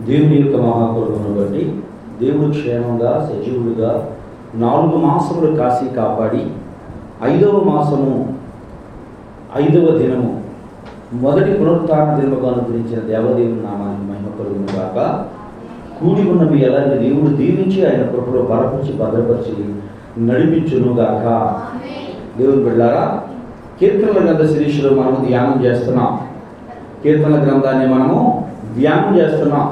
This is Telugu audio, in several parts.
దేవుని యొక్క మహాకృపను బట్టి దేవుడు క్షేమంగా సజీవుడుగా 4 మాసములు కాసి కాపాడి 5వ మాసము 5వ దినము మొదటి పునరుత్థాన దినముగా అనుగ్రహించిన దేవదేవుని నామానికి మహిమ కలుగును గాక. కూడి ఉన్న మీ ఎలాంటి దేవుడు దీవించి ఆయన కృపలో బలపరిచి భద్రపరిచి నడిపించును గాక. దేవుని బిడ్డలారా, కీర్తనల గ్రంథ శిరీషలో మనము ధ్యానం చేస్తున్నాం. కీర్తనల గ్రంథాన్ని మనము ధ్యానం చేస్తున్నాం.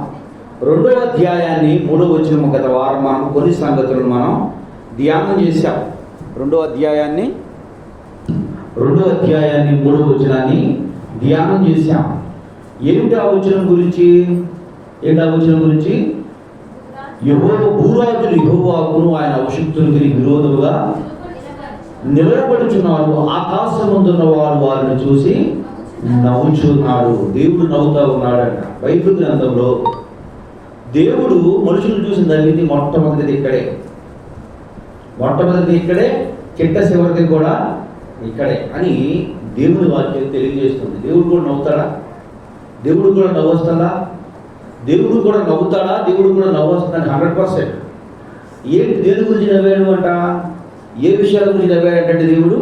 2వ అధ్యాయాన్ని 3వ వచనం గత వారం మనం కొన్ని సంగతులను మనం ధ్యానం చేశాం. 2వ అధ్యాయాన్ని 3వ వచనాన్ని ధ్యానం చేశాం. ఏమిటి ఆ వచనం గురించి? భూరాజులు యెహోవాకును ఆయన అభిషిక్తునికి విరోధముగా నిలబడుచున్నారు. ఆకాశమందున్న వారు వారిని చూసి నవ్వుచున్నాడు. దేవుడు నవ్వుతా ఉన్నాడంట. బైబిల్ గ్రంథంలో దేవుడు మనుషులు చూసిన తల్లిది మొట్టమొదటిది ఇక్కడే, చిట్ట చివరిది కూడా ఇక్కడే అని దేవుని వాక్యం తెలియజేస్తుంది. దేవుడు కూడా నవ్వుతాడా? దేవుడు కూడా నవ్వొస్తాడా? దేవుడు కూడా నవ్వుతాడా? దేవుడు కూడా నవ్వొస్తాడని 100%. ఏంటి దేని గురించి నవ్వాడు అంట? ఏ విషయాల గురించి నవ్వాడంటే దేవుడు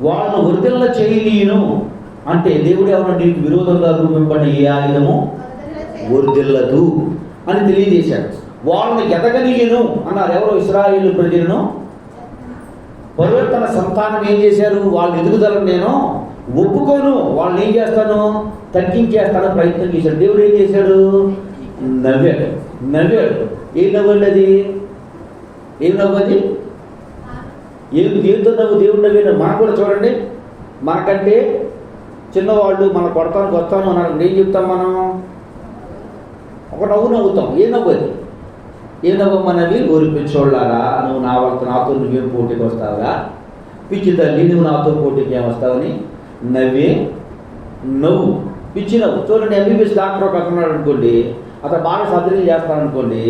వాళ్ళను వర్తిల్ల చేయనీయును అంటే దేవుడు ఏమన్నా నీకు విరోధంగా రూపింపడిన ఏ ఆయుధము వర్దిల్లదు అని తెలియజేశాడు. వాళ్ళని ఎదగనీయను అన్నారు. ఎవరో ఇశ్రాయేలు ప్రజలను పరివర్తన సంతానం ఏం చేశారు? వాళ్ళ ఎదుగుదలను నేను ఒప్పుకోను, వాళ్ళని ఏం చేస్తాను? తగ్గించేస్తాను ప్రయత్నం చేశాడు. దేవుడు ఏం చేశాడు? నవ్వాడు. ఏం నవ్వండి అది? ఏం నవ్వది? దేంతో నవ్వు? దేవుడు నవ్వాడు. మనం కూడా చూడండి, మనకంటే చిన్నవాళ్ళు మన కొడతానికి వస్తాను అన్నారు. ఏం చెప్తాం మనం? ఒక నవ్వు నవ్వుతాం. ఏ నవ్వది? ఏ నవ్వమ్మన్నవి? ఊరి పిచ్చోళ్ళారా, నువ్వు నాతో నువ్వేం పోటీకి వస్తావుగా, పిచ్చి తల్లి నువ్వు నాతో పోటీకి ఏమొస్తావని నవ్వే నవ్వు, పిచ్చి నవ్వు. చూడండి, ఎంబీబీఎస్ డాక్టర్ ఒక అతనున్నాడు అనుకోండి, అతను బాగా సర్జరీ చేస్తాడు అనుకోండి,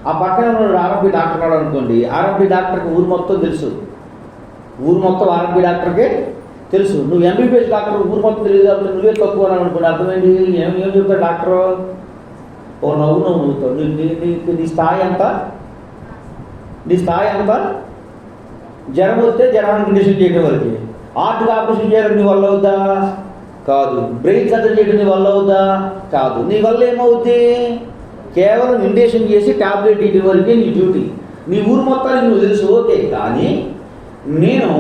ఆ పక్కన ఆర్ఎంపీ డాక్టర్ ఉన్నాడు అనుకోండి, ఆర్ఎంపీ డాక్టర్కి ఊరు మొత్తం తెలుసు. ఊరు మొత్తం ఆర్ఎంపీ డాక్టర్కే తెలుసు. నువ్వు ఎంబీబీఎస్ డాక్టర్ ఊరు మొత్తం తెలియదు కాబట్టి నువ్వే తక్కువ అని అనుకోండి. అర్థమైంది? ఏం చెప్తాడు డాక్టరు? ఓ నవ్వుతావు. నీ స్థాయి ఎంత? జ్వరం వస్తే జ్వరాన్ని కండిషన్ చేయడం వరకు, హార్ట్కి ఆపరేషన్ చేయడం నీ వల్ల అవుద్దా? కాదు. బ్రెయిన్ సర్జరీ చేయడం నీ వల్ల అవుద్దా? కాదు. నీ వల్ల ఏమవుద్ది? కేవలం ఇండేషన్ చేసి ట్యాబ్లెట్ ఇవ్వడం వరకే నీ డ్యూటీ. నీ ఊరు మొత్తానికి నువ్వు తెలుసు, ఓకే. కానీ నేను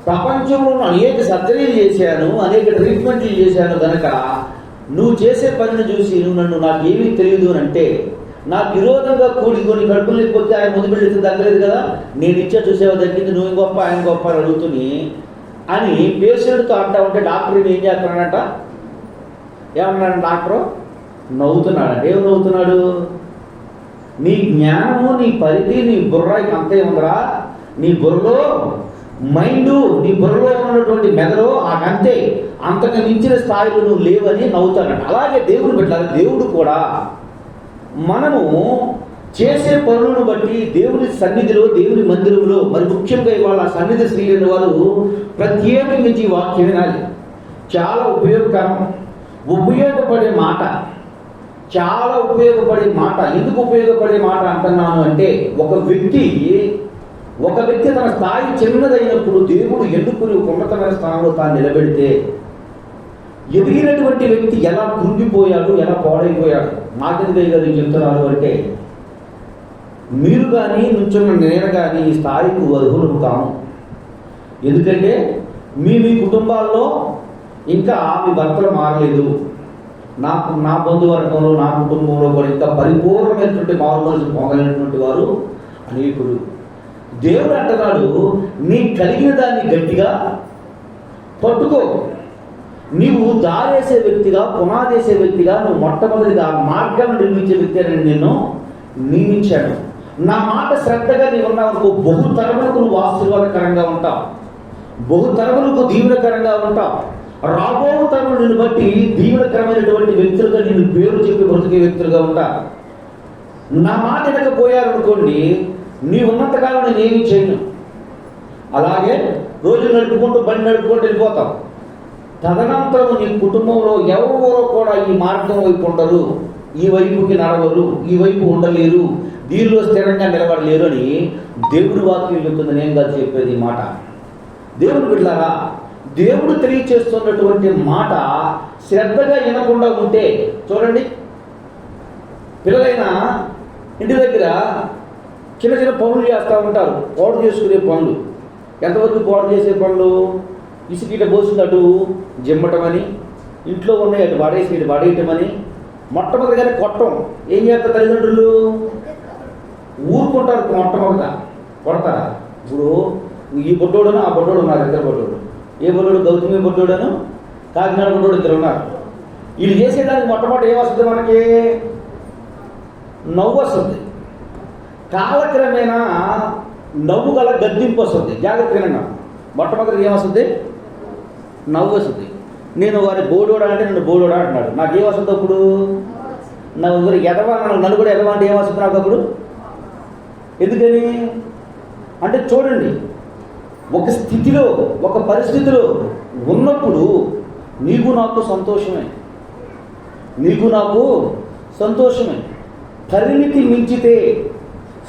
ప్రపంచంలో అనేక సర్జరీలు చేశాను, అనేక ట్రీట్మెంట్లు చేశాను కనుక నువ్వు చేసే పనిని చూసి నువ్వు నాకు ఏమీ తెలియదు అని అంటే, నాకు విరోధంగా కూడుకొని కడుపులు లేకపోతే ఆయన ముందు పెళ్ళితే తగ్గలేదు కదా, నేను ఇచ్చా చూసేవా తగ్గింది, నువ్వు గొప్ప ఆయన గొప్ప అని అడుగుతుని అని పేషెంట్తో అంటా ఉంటే డాక్టర్ ఏం చేస్తున్నాడంట? ఏమన్నాడు డాక్టరు? నవ్వుతున్నాడంట. ఏం నవ్వుతున్నాడు? నీ జ్ఞానము, నీ పరిధి, నీ బుర్ర అంతే ఉందరా. నీ బుర్రలో మైండు, నీ బుర్రలో ఉన్నటువంటి మెదడు అంతే, అంతకు మించిన స్థాయిలో నువ్వు లేవని నవ్వుతానంట. అలాగే దేవుడు పెట్టాలి. దేవుడు కూడా మనము చేసే పనులను బట్టి దేవుని సన్నిధిలో, దేవుని మందిరంలో, మరి ముఖ్యంగా ఇవాళ సన్నిధి స్త్రీలైన వారు ప్రత్యేకించి వాక్యం వినాలి. చాలా ఉపయోగపడే మాట, చాలా ఉపయోగపడే మాట. ఎందుకు ఉపయోగపడే మాట అంటున్నాను అంటే, ఒక వ్యక్తి తన స్థాయి చిన్నదైనప్పుడు దేవుడు ఎన్నుకుని ఉన్నతమైన స్థానంలో తాను నిలబెడితే, ఎదిగినటువంటి వ్యక్తి ఎలా కృంగిపోయాడు, ఎలా పాడైపోయాడు. మాకెందుకు గారు చెప్తున్నారు అంటే, మీరు కానీ నుంచున్న నేను కానీ ఈ స్థాయికి అర్హులు కాము. ఎందుకంటే మీ కుటుంబాల్లో ఇంకా మీ భర్తలు మారలేదు. నా బంధువర్గంలో, నా కుటుంబంలో కూడా ఇంకా పరిపూర్ణమైనటువంటి మారుమనసు పొందలేనటువంటి వారు అనేకులు. దేవుడు అంటున్నాడు, నీ కలిగిన దాన్ని గట్టిగా పట్టుకో. నీవు దారేసే వ్యక్తిగా, పునాదేసే వ్యక్తిగా, నువ్వు మొట్టమొదటిగా మార్గాన్ని నిర్మించే వ్యక్తి అని నిన్ను నియమించాడు. నా మాట శ్రద్ధగా నీవు ఉన్నావు, బహుతరములకు నువ్వు ఆశీర్వాదకరంగా ఉంటావు, బహుతరములకు దీవెనకరంగా ఉంటావు. రాబో తరములు నిన్ను బట్టి దీవెనకరమైనటువంటి వ్యక్తులుగా నిన్ను పేరు చెప్పి బ్రతికే వ్యక్తులుగా ఉంటారు. నా మాట వినకపోయారనుకోండి, నీ ఉన్నంతకాలం నేను ఏమీ చేయను. అలాగే రోజు బండి నడుపుకుంటూ వెళ్ళిపోతావు. తదనంతరం నీ కుటుంబంలో ఎవరో కూడా ఈ మార్గం వైపు ఉండరు. ఈ వైపుకి నడవరు, ఈ వైపు ఉండలేరు, దీనిలో స్థిరంగా నిలబడలేరు అని దేవుడి వాక్యం చెప్తుంది. నేను కాదు చెప్పేది ఈ మాట. దేవుడు బిడ్డలారా, దేవుడు తెలియచేస్తున్నటువంటి మాట శ్రద్ధగా వినకుండా ఉంటే, చూడండి, పిల్లలైనా ఇంటి దగ్గర చిన్న చిన్న పనులు చేస్తూ ఉంటారు, పాడు చేసుకునే పనులు. ఎంతవరకు పాడు చేసే పనులు? ఇసుక పోసింది అటు జిమ్మటం అని, ఇంట్లో ఉన్నాయి అటు పడేసి ఇటు పడేయటం అని, మొట్టమొదటిగానే కొట్టం. ఏం చేస్తారు తల్లిదండ్రులు? ఊరుకుంటారు. మొట్టమొదట కొడతారా? ఇప్పుడు ఈ బొడ్డోడును ఆ బొడ్డోడు ఉన్నారు, ఇద్దరు బొడ్డోడు. ఏ బొడ్డోడు? గౌతమి బొడ్డోడను కాకినాడ బొడ్డోడు ఇద్దరు ఉన్నారు. వీళ్ళు చేసేదానికి మొట్టమొదటి ఏమొస్తుంది? మనకి నవ్వు వస్తుంది. కాలక్రమేణా నవ్వు గల గద్దింపు వస్తుంది. జాగ్రత్తగా మొట్టమొదటి ఏమొస్తుంది? నవ్వు వస్తుంది. నేను వారి బోడోడా అంటే నన్ను బోడోడా అంటున్నాడు. నాకేమొస్తుంది అప్పుడు? నవ్వు ఎదవా, నన్ను కూడా ఎదవా అంటే ఏమొస్తుంది నాకు అప్పుడు? ఎందుకని అంటే చూడండి, ఒక స్థితిలో ఒక పరిస్థితిలో ఉన్నప్పుడు నీకు నాకు సంతోషమే, నీకు నాకు సంతోషమే. పరిమితి మించితే,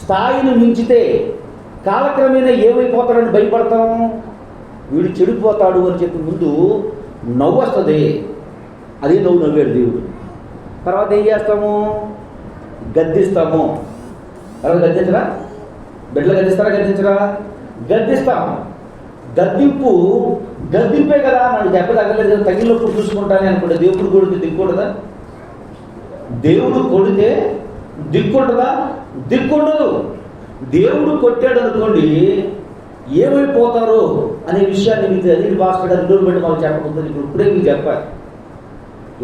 స్థాయిని మించితే కాలక్రమేణా ఏమైపోతాడని భయపడతాం. వీడు చెడిపోతాడు అని చెప్పి ముందు నవ్వు వస్తుంది. అదే నవ్వు నవ్వాడు దేవుడు. తర్వాత ఏం చేస్తాము? గద్దిస్తాము. తర్వాత గద్దించరా? బిడ్డలు గద్దిస్తారా? గద్దించరా? గద్దిస్తాము. గద్దింపే కదా. నన్ను దెబ్బ తగ్గలేదు కదా, తగిలినప్పుడు చూసుకుంటానే అనుకుంటే దేవుడు కొడితే దిక్కుంటుందా? దేవుడు కొడితే దిక్కుంటుందా? దిక్కుండదు. దేవుడు కొట్టాడు అనుకోండి, ఏమైపోతారో అనే విషయాన్ని మీకు అదే భాస్కర్ గారు రోజు బట్టి మాకు చెప్పకపోతే ఇప్పుడే మీకు చెప్పాలి.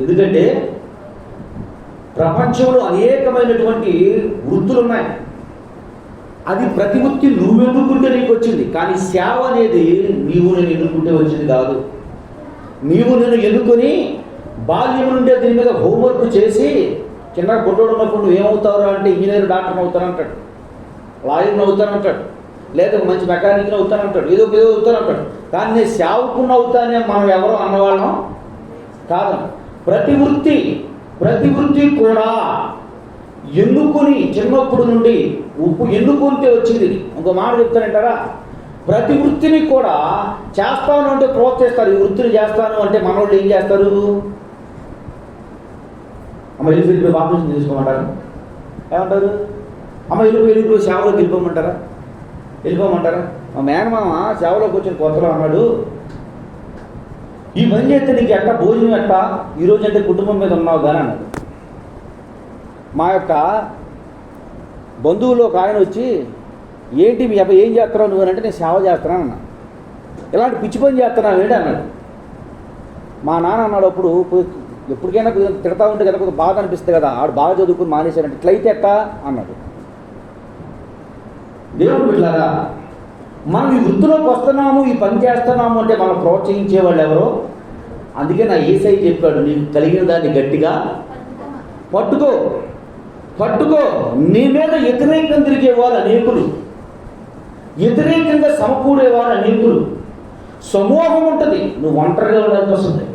ఎందుకంటే ప్రపంచంలో అనేకమైనటువంటి వృత్తులు ఉన్నాయి. అది ప్రతి వృత్తి నువ్వు ఎన్నుకుంటే నీకు వచ్చింది. కానీ సేవ అనేది నీవు నేను ఎన్నుకుంటే వచ్చింది కాదు. నీవు నేను ఎన్నుకొని బాల్యం నుండే దీని మీద హోంవర్క్ చేసి, చిన్న బొడ్డోడు ఉన్నప్పుడు నువ్వు ఏమవుతావు అంటే ఇంజనీర్, డాక్టర్ని అవుతానంటాడు, లాయర్ని అవుతానంటాడు, లేదా మంచి మెకానిక్ని అవుతానంటాడు, ఏదో అవుతానంటాడు. కానీ నేను సేవకుని అవుతానే మనం ఎవరో అన్నవాళ్ళం కాదు. ప్రతి వృత్తి కూడా ఎన్నుకొని చిన్నప్పుడు నుండి ఎన్నుకుంటే వచ్చింది. ఇంకో మాట చెప్తానంటారా? ప్రతి వృత్తిని కూడా చేస్తాను అంటే ప్రోత్సహిస్తారు. ఈ వృత్తిని చేస్తాను అంటే మనోళ్ళు ఏం చేస్తారు? అమ్మ వెళ్ళిపోయి ఆపరేషన్ చేసుకోమంటారు. ఏమంటారు? అమ్మ వెళ్ళిపోయి సేవలోకి వెళ్ళిపోమంటారా? మా మేనమామ సేవలోకి వచ్చిన కొత్తలో అన్నాడు, ఈ పని చేస్తే నీకు ఎట్టా భోజనం ఎట్టా ఈరోజు అంటే కుటుంబం మీద ఉన్నావు కానీ అన్నాడు. మా యొక్క బంధువులు ఒక ఆయన వచ్చి, ఏంటి మీ అబ్బాయి ఏం చేస్తున్నావు నువ్వు అంటే, నేను సేవ చేస్తున్నాను అన్నా. ఇలాంటి పిచ్చి పని చేస్తున్నావు ఏంటి అన్నాడు. మా నాన్న అన్నాడు అప్పుడు, ఎప్పటికైనా తిడతా ఉంటే కదా కొంచెం బాధ అనిపిస్తుంది కదా, ఆడు బాగా చదువుకుని మానేశాడంటే ఇట్లయితే ఎట్టా అన్నాడు. దేవుడు బిడ్డలారా, మనం ఈ వృత్తిలోకి వస్తున్నాము, ఈ పని చేస్తున్నాము అంటే మనం ప్రోత్సహించే వాళ్ళు ఎవరో. అందుకే నా యేసయ్య చెప్పాడు, నీకు కలిగిన దాన్ని గట్టిగా పట్టుకో. నీ మీద వ్యతిరేకంగా తిరిగేవారు అనేకులు, వ్యతిరేకంగా సమకూడేవారు అనేకులు. సమూహం ఉంటుంది, నువ్వు ఒంటరిగా ఉండాల్సి వస్తుంది.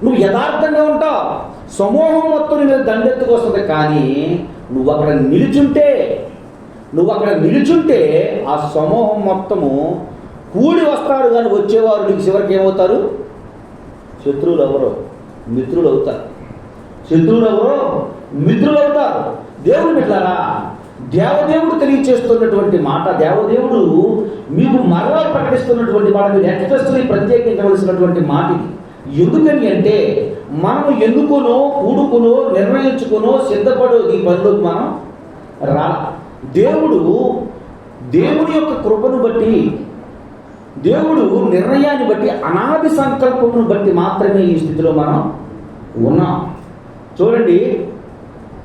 నువ్వు యథార్థంగా ఉంటావు, సమూహం మొత్తం నీ మీద దండెత్తుకు వస్తుంది. కానీ నువ్వు అక్కడ నిలుచుంటే ఆ సమూహం మొత్తము కూడి వస్తారు. కానీ వచ్చేవారు నీకు చివరికి ఏమవుతారు? శత్రువులు ఎవరో మిత్రులు అవుతారు. దేవుడు బిడ్డలారా, దేవదేవుడు తెలియచేస్తున్నటువంటి మాట, దేవదేవుడు మీకు మరలా ప్రకటిస్తున్నటువంటి మాట, మీరు ఎక్స్ప్రెస్ని ప్రత్యేకించవలసినటువంటి మాట ఇది. ఎందుకని అంటే మనం ఎన్నుకునో కూడుకునో నిర్ణయించుకునో సిద్ధపడో ఈ పనిలోకి మనం దేవుడి యొక్క కృపను బట్టి, దేవుడు నిర్ణయాన్ని బట్టి, అనాది సంకల్పమును బట్టి మాత్రమే ఈ స్థితిలో మనం ఉన్నాం. చూడండి,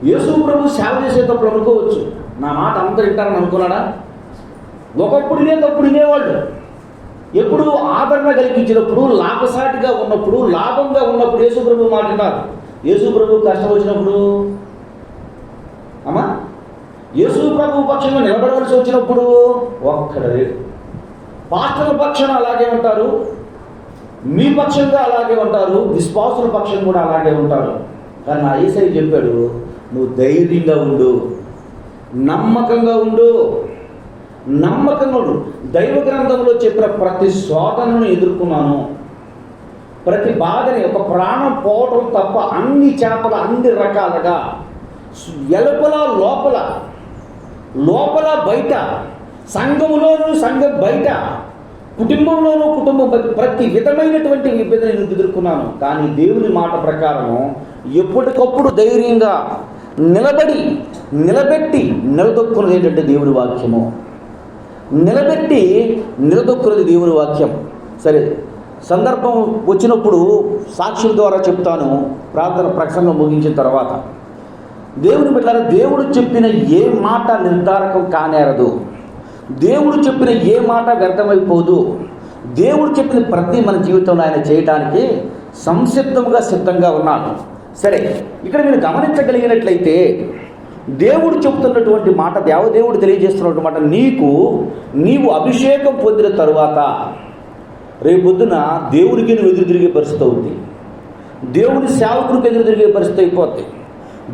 యేసు ప్రభు సేవ చేసేటప్పుడు అనుకోవచ్చు, నా మాట అందరూ వింటారని అనుకున్నాడా? ఒకప్పుడు వినేవాళ్ళు. ఎప్పుడు ఆదరణ కలిగించినప్పుడు, లాభసాటిగా ఉన్నప్పుడు, లాభంగా ఉన్నప్పుడు యేసు ప్రభు మాట విన్నారు. యేసు ప్రభు కష్టం వచ్చినప్పుడు, అమ్మా యేసు ప్రభు పక్షంగా నిలబడవలసి వచ్చినప్పుడు ఒక్కడే. పాస్టర్ల పక్షాన అలాగే ఉంటారు, మీ పక్షంగా అలాగే ఉంటారు, విశ్వాసుల పక్షం కూడా అలాగే ఉంటారు. కానీ నా యేసయ్య చెప్పాడు, నువ్వు ధైర్యంగా ఉండు, నమ్మకంగా ఉండు, నమ్మకంగా ఉండు. దైవ గ్రంథంలో చెప్పిన ప్రతి శోధనను ఎదుర్కొన్నాను, ప్రతి బాధని, ఒక ప్రాణం పోవటం తప్ప అన్ని చేపలు అన్ని రకాలుగా ఎలుపల లోపల బయట, సంఘములోనూ సంఘం బయట, కుటుంబంలోనూ కుటుంబం బయట ప్రతి విధమైనటువంటి ఇబ్బంది నేను ఎదుర్కొన్నాను. కానీ దేవుని మాట ప్రకారం ఎప్పటికప్పుడు ధైర్యంగా నిలబెట్టి నిలదొక్కున్నది ఏంటంటే దేవుని వాక్యము. నిలదొక్కున్నది దేవుని వాక్యం. సరే, సందర్భం వచ్చినప్పుడు సాక్ష్యం ద్వారా చెప్తాను, ప్రార్థన ప్రసంగం ముగించిన తర్వాత. దేవుని బిడ్డలారా, దేవుడు చెప్పిన ఏ మాట నిర్ధారకం కానేరదు, దేవుడు చెప్పిన ఏ మాట వ్యర్థమైపోదు. దేవుడు చెప్పిన ప్రతి మన జీవితంలో ఆయన చేయటానికి సిద్ధంగా ఉన్నాడు. సరే, ఇక్కడ మీరు గమనించగలిగినట్లయితే దేవుడు చెప్తున్నటువంటి మాట, దేవదేవుడు తెలియజేస్తున్నటువంటి మాట, నీవు అభిషేకం పొందిన తరువాత రేపొద్దున దేవునికి నువ్వు ఎదురు తిరిగే పరిస్థితి అవుతుంది, దేవుని సేవకునికి ఎదురు తిరిగే పరిస్థితి అయిపోద్ది,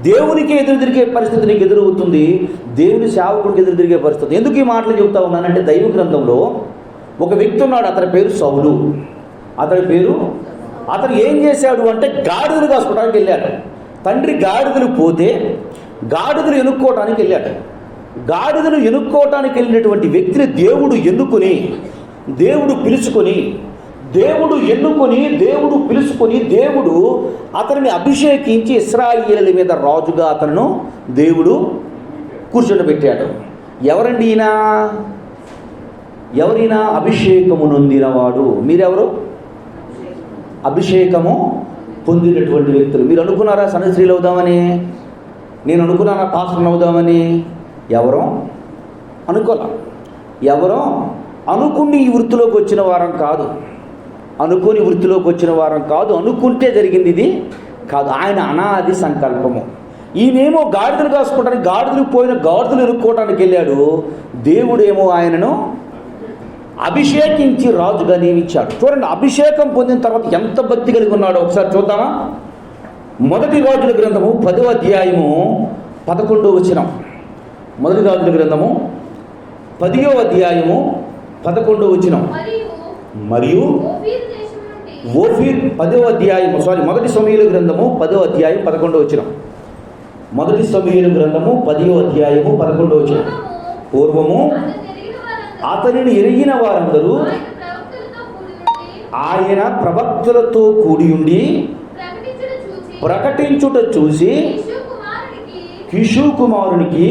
దేవునికి ఎదురు తిరిగే పరిస్థితి నీకు ఎదురవుతుంది, దేవుని సేవకుడికి ఎదురు తిరిగే పరిస్థితి. ఎందుకు ఈ మాటలు చెబుతా ఉన్నానంటే, దైవ గ్రంథంలో ఒక వ్యక్తి ఉన్నాడు, అతని పేరు సౌలు. అతను ఏం చేశాడు అంటే గాడిదలు కాసుకోవడానికి వెళ్ళాడు. తండ్రి గాడిదలు పోతే గాడిదలు ఎన్నుక్కోవటానికి వెళ్ళాడు. గాడిదలు ఎన్నుక్కోవటానికి వెళ్ళినటువంటి వ్యక్తిని దేవుడు పిలుచుకొని దేవుడు అతనిని అభిషేకించి ఇశ్రాయేలీయుల మీద రాజుగా అతను దేవుడు కూర్చోబెట్టాడు. ఎవరైనా అభిషేకము నొందినవాడు. మీరెవరు? అభిషేకము పొందినటువంటి వ్యక్తులు. మీరు అనుకున్నారా సన్నిశ్రీలు అవుదామని? నేను అనుకున్నానా పాస్టర్ని అవుదామని? ఎవరో అనుకుని ఈ వృత్తిలోకి వచ్చిన వారం కాదు, అనుకుంటే జరిగింది ఇది కాదు. ఆయన అనాది సంకల్పము. ఈయనేమో గాడిదలు కాసుకోవడానికి, గాడిదలు ఎరుక్కోవడానికి వెళ్ళాడు. దేవుడేమో ఆయనను అభిషేకించి రాజుగా నియమించాడు. చూడండి, అభిషేకం పొందిన తర్వాత ఎంత భక్తి కలిగి ఉన్నాడో ఒకసారి చూద్దామా? మొదటి రాజుల గ్రంథము 10వ అధ్యాయము 11వ వచనం. మొదటి రాజుల గ్రంథము 10వ అధ్యాయము 11వ వచనం. మరియు ఓఫీర్ 10వ అధ్యాయము మొదటి సమూయేలు గ్రంథము 10వ అధ్యాయం 11వ వచనం. మొదటి సమూయేలు గ్రంథము 10వ అధ్యాయము 11వ వచనం. పూర్వము అతనిని ఎరిగిన వారందరూ ఆయన ప్రవక్తలతో కూడి ఉండి ప్రకటించుట చూసి కిషు కుమారునికి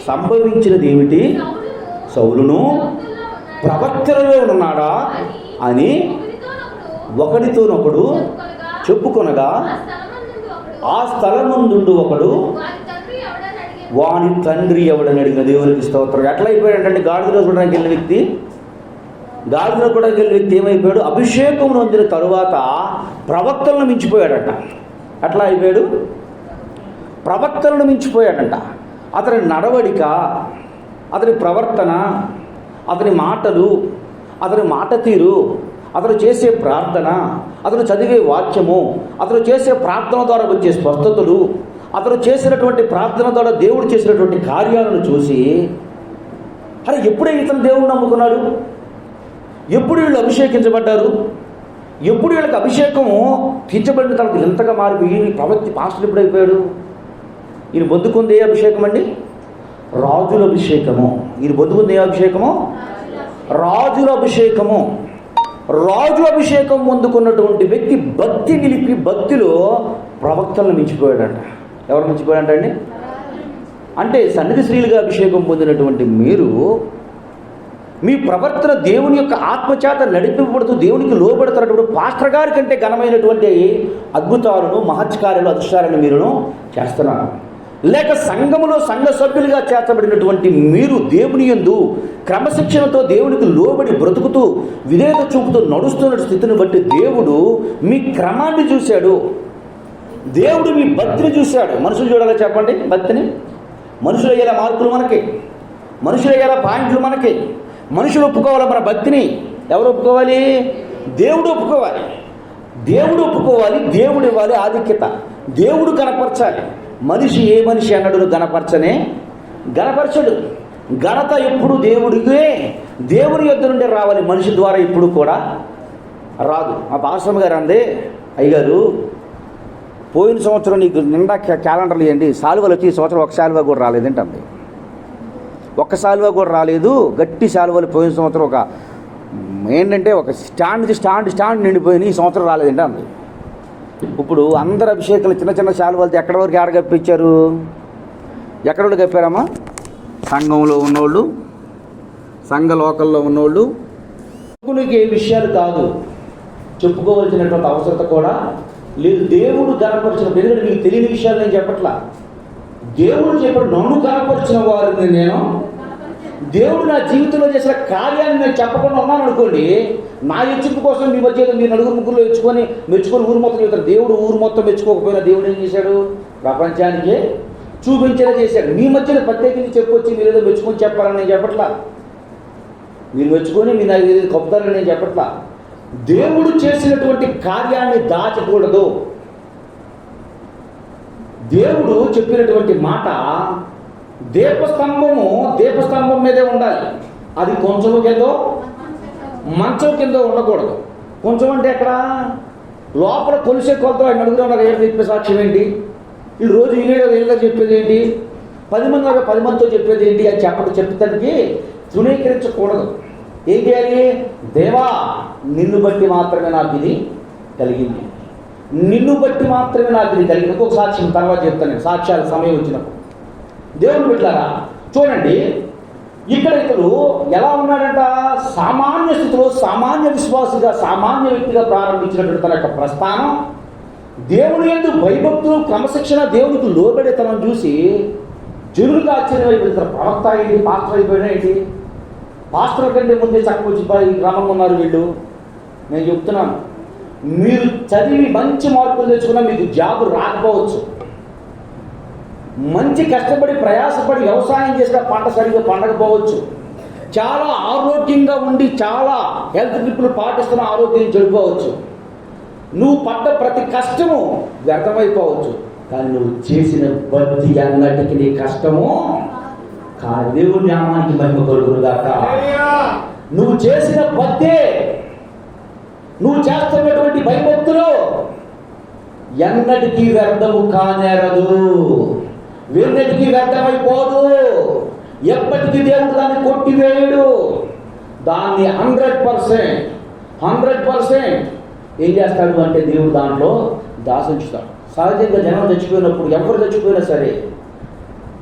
సంభవించినది ఏమిటి? సౌలును ప్రవక్తలలో ఉన్నాడా అని ఒకడితోనొకడు చెప్పుకొనగా, ఆ స్థలమందుండు ఒకడు వాని తండ్రి ఎవడని అడిగిన. దేవునికి స్తోత్రం. ఎట్లా అయిపోయాడంటే, గాడిదలో చూడడానికి వెళ్ళిన వ్యక్తి ఏమైపోయాడు? అభిషేకం నొందిన తరువాత ప్రవక్తలను మించిపోయాడట. ఎట్లా అయిపోయాడు? ప్రవక్తలను మించిపోయాడంట. అతని నడవడిక, అతని ప్రవర్తన, అతని మాటలు, అతని మాట తీరు, అతను చేసే ప్రార్థన, అతను చదివే వాక్యము, అతను చేసే ప్రార్థన ద్వారా వచ్చే స్వస్థతలు, అతను చేసినటువంటి ప్రార్థన ద్వారా దేవుడు చేసినటువంటి కార్యాలను చూసి, అరే ఎప్పుడే ఇతను దేవుడు నమ్ముకున్నాడు, ఎప్పుడు వీళ్ళు అభిషేకించబడ్డారు, ఎప్పుడు వీళ్ళకి అభిషేకము తీర్చబడిన తనకు ఎంతగా మారిపోయి ప్రవక్తి పాస్టర్ ఎప్పుడైపోయాడు? ఈయన పొందుకుంది ఏ అభిషేకం అండి? రాజుల అభిషేకము. ఈయన పొందుకుంది ఏ అభిషేకము? రాజుల అభిషేకము. రాజు అభిషేకం పొందుకున్నటువంటి వ్యక్తి భక్తి నిలిపి భక్తిలో ప్రవక్తలను మించిపోయాడంట. ఎవరు మించిపోయాడంటండి? అంటే సన్నిధి శ్రీలుగా అభిషేకం పొందినటువంటి మీరు మీ ప్రవర్తన దేవుని యొక్క ఆత్మచేత నడిపింపబడుతూ దేవునికి లోబడుతున్నప్పుడు పాస్టర్ గారి కంటే ఘనమైనటువంటి అద్భుతాలను, మహత్కార్యాలు, అదృష్టాలను మీరును చేస్తున్నారు. లేక సంఘములో సంఘ సభ్యులుగా చేర్చబడినటువంటి మీరు దేవుని యందు క్రమశిక్షణతో దేవునికి లోబడి బ్రతుకుతూ విధేయత చూపుతూ నడుస్తున్న స్థితిని బట్టి దేవుడు మీ క్రమాన్ని చూశాడు, దేవుడు మీ భక్తిని చూశాడు. మనుషులు చూడాలి చెప్పండి భక్తిని? మనుషులు అయ్యేలా మార్కులు మనకి, మనుషులు అయ్యేలా పాయింట్లు మనకి. మనుషులు ఒప్పుకోవాలి మన భక్తిని. ఎవరు ఒప్పుకోవాలి? దేవుడు ఒప్పుకోవాలి. దేవుడు ఒప్పుకోవాలి, దేవుడు ఇవ్వాలి ఆధిక్యత. దేవుడు కనపరచాలి. మనిషి ఏ మనిషి అన్నడు గనపరచడు. ఘనత ఎప్పుడు దేవుడికే, దేవుని యొద్ద నుండి రావాలి, మనిషి ద్వారా ఇప్పుడు కూడా రాదు. మా పాస్టర్ గారు అందే, అయ్యగారు పోయిన సంవత్సరం నీకు నిండా క్యాలెండర్లు ఇవ్వండి, సాల్వలు వచ్చి ఈ సంవత్సరం ఒక సాల్వ కూడా రాలేదంటే ఒక్క సాల్వ కూడా రాలేదు. గట్టి సాల్వలు పోయిన సంవత్సరం ఒక ఏంటంటే ఒక స్టాండ్ నిండిపోయినాయి, ఈ సంవత్సరం రాలేదంటే అంది. ఇప్పుడు అందరు అభిషేకాలు చిన్న చిన్న సాల్వలతో ఎక్కడి వరకు ఆడ కప్పించారు? ఎక్కడ వాళ్ళు కప్పారమ్మా? సంఘంలో ఉన్నోళ్ళు, సంఘ లోకల్లో ఉన్నోళ్ళు. ఏ విషయాలు కాదు చెప్పుకోవాల్సినటువంటి అవసరత కూడా లేదు. దేవుడు గనపరిచిన, ఎందుకంటే మీకు తెలియని విషయాలు నేను చెప్పట్లా. దేవుడు చెప్పాడు, నన్ను గనపరిచిన వారిని నేను, దేవుడు నా జీవితంలో చేసిన కార్యాన్ని నేను చెప్పకుండా ఉన్నాను అనుకోండి, నా హెచ్చింపు కోసం మీ మధ్య మీరు నలుగురు ముగ్గురు మెచ్చుకొని ఊరు మొత్తం చెప్తారు. దేవుడు ఊరు మొత్తం మెచ్చుకోకపోయినా దేవుడు ఏం చేశాడు? ప్రపంచానికే చూపించేలా చేశాడు. మీ మధ్యలో ప్రత్యేకించి చెప్పొచ్చి మీరు ఏదో మెచ్చుకొని చెప్పాలని నేను చెప్పట్లా, మీరు మెచ్చుకొని మీరు నాకు ఏదో కప్పుతారని నేను చెప్పట్లా. దేవుడు చేసినటువంటి కార్యాన్ని దాచకూడదు. దేవుడు చెప్పినటువంటి మాట దీపస్తంభం మీదే ఉండాలి. అది కొంచెం కిందో మంచం కింద ఉండకూడదు. కొంచెం అంటే ఎక్కడ? లోపల కొలిసే కొలతో ఆయన నలుగురు ఉన్నారు, ఏడు చెప్పే సాక్ష్యం ఏంటి? వీళ్ళు రోజు వీళ్ళగా చెప్పేది ఏంటి? 10 మందితో చెప్పేది ఏంటి? అది చెప్పడానికి తృణీకరించకూడదు. ఏం చేయాలి? దేవా, నిన్ను బట్టి మాత్రమే నాకు ఇది కలిగింది, నిన్ను బట్టి మాత్రమే నాకు ఇది కలిగింది. ఇంకొక సాక్ష్యం తర్వాత చెప్తాను నేను, సాక్ష్యాల సమయం వచ్చినప్పుడు. దేవుని బిడ్డలారా చూడండి, ఇక్కడ ఇతడు ఎలా ఉన్నాడంట? సామాన్య స్థితిలో సామాన్య విశ్వాసిగా, సామాన్య వ్యక్తిగా ప్రారంభించినటువంటి తన యొక్క ప్రస్థానం దేవుని యందు భయభక్తులు, క్రమశిక్షణ, దేవునికి లోబడేతనం చూసి జనులకు ఆశ్చర్యమైపోయిన ప్రవక్త ఏంటి, పాస్టర్ అయిపోయినా ఏంటి? పాస్టర్ కంటే ముందే చక్కవచ్చిపోయి గ్రామంలో ఉన్నారు వీళ్ళు. నేను చెప్తున్నాను, మీరు చదివి మంచి మార్కులు తెచ్చుకున్నా మీకు జాబ్ రాకపోవచ్చు. మంచి కష్టపడి ప్రయాసపడి వ్యవసాయం చేసిన పంట సరిగ్గా పండకపోవచ్చు. చాలా ఆరోగ్యంగా ఉండి చాలా హెల్త్ టిప్లు పాటిస్తున్న ఆరోగ్యం చెడిపోవచ్చు. నువ్వు పడ్డ ప్రతి కష్టము వ్యర్థమైపోవచ్చు. కానీ నువ్వు చేసిన భక్తి అన్నటికి నీ కష్టము దేవుని నామానికి మహిమ కలుగునుగాక. నువ్వు చేసిన భక్తే, నువ్వు చేస్తున్నటువంటి భయభక్తులు ఎన్నటికీ వ్యర్థము కానేరదు, ఎన్నటికీ వ్యర్థమైపోదు. ఎప్పటికీ దేవుడు దాన్ని కొట్టివేయడు. దాన్ని 100% ఏం చేస్తాడు అంటే దేవుడు దాంట్లో దాసించుతాడు. సహజంగా జనం చచ్చిపోయినప్పుడు, ఎవరు చచ్చిపోయినా సరే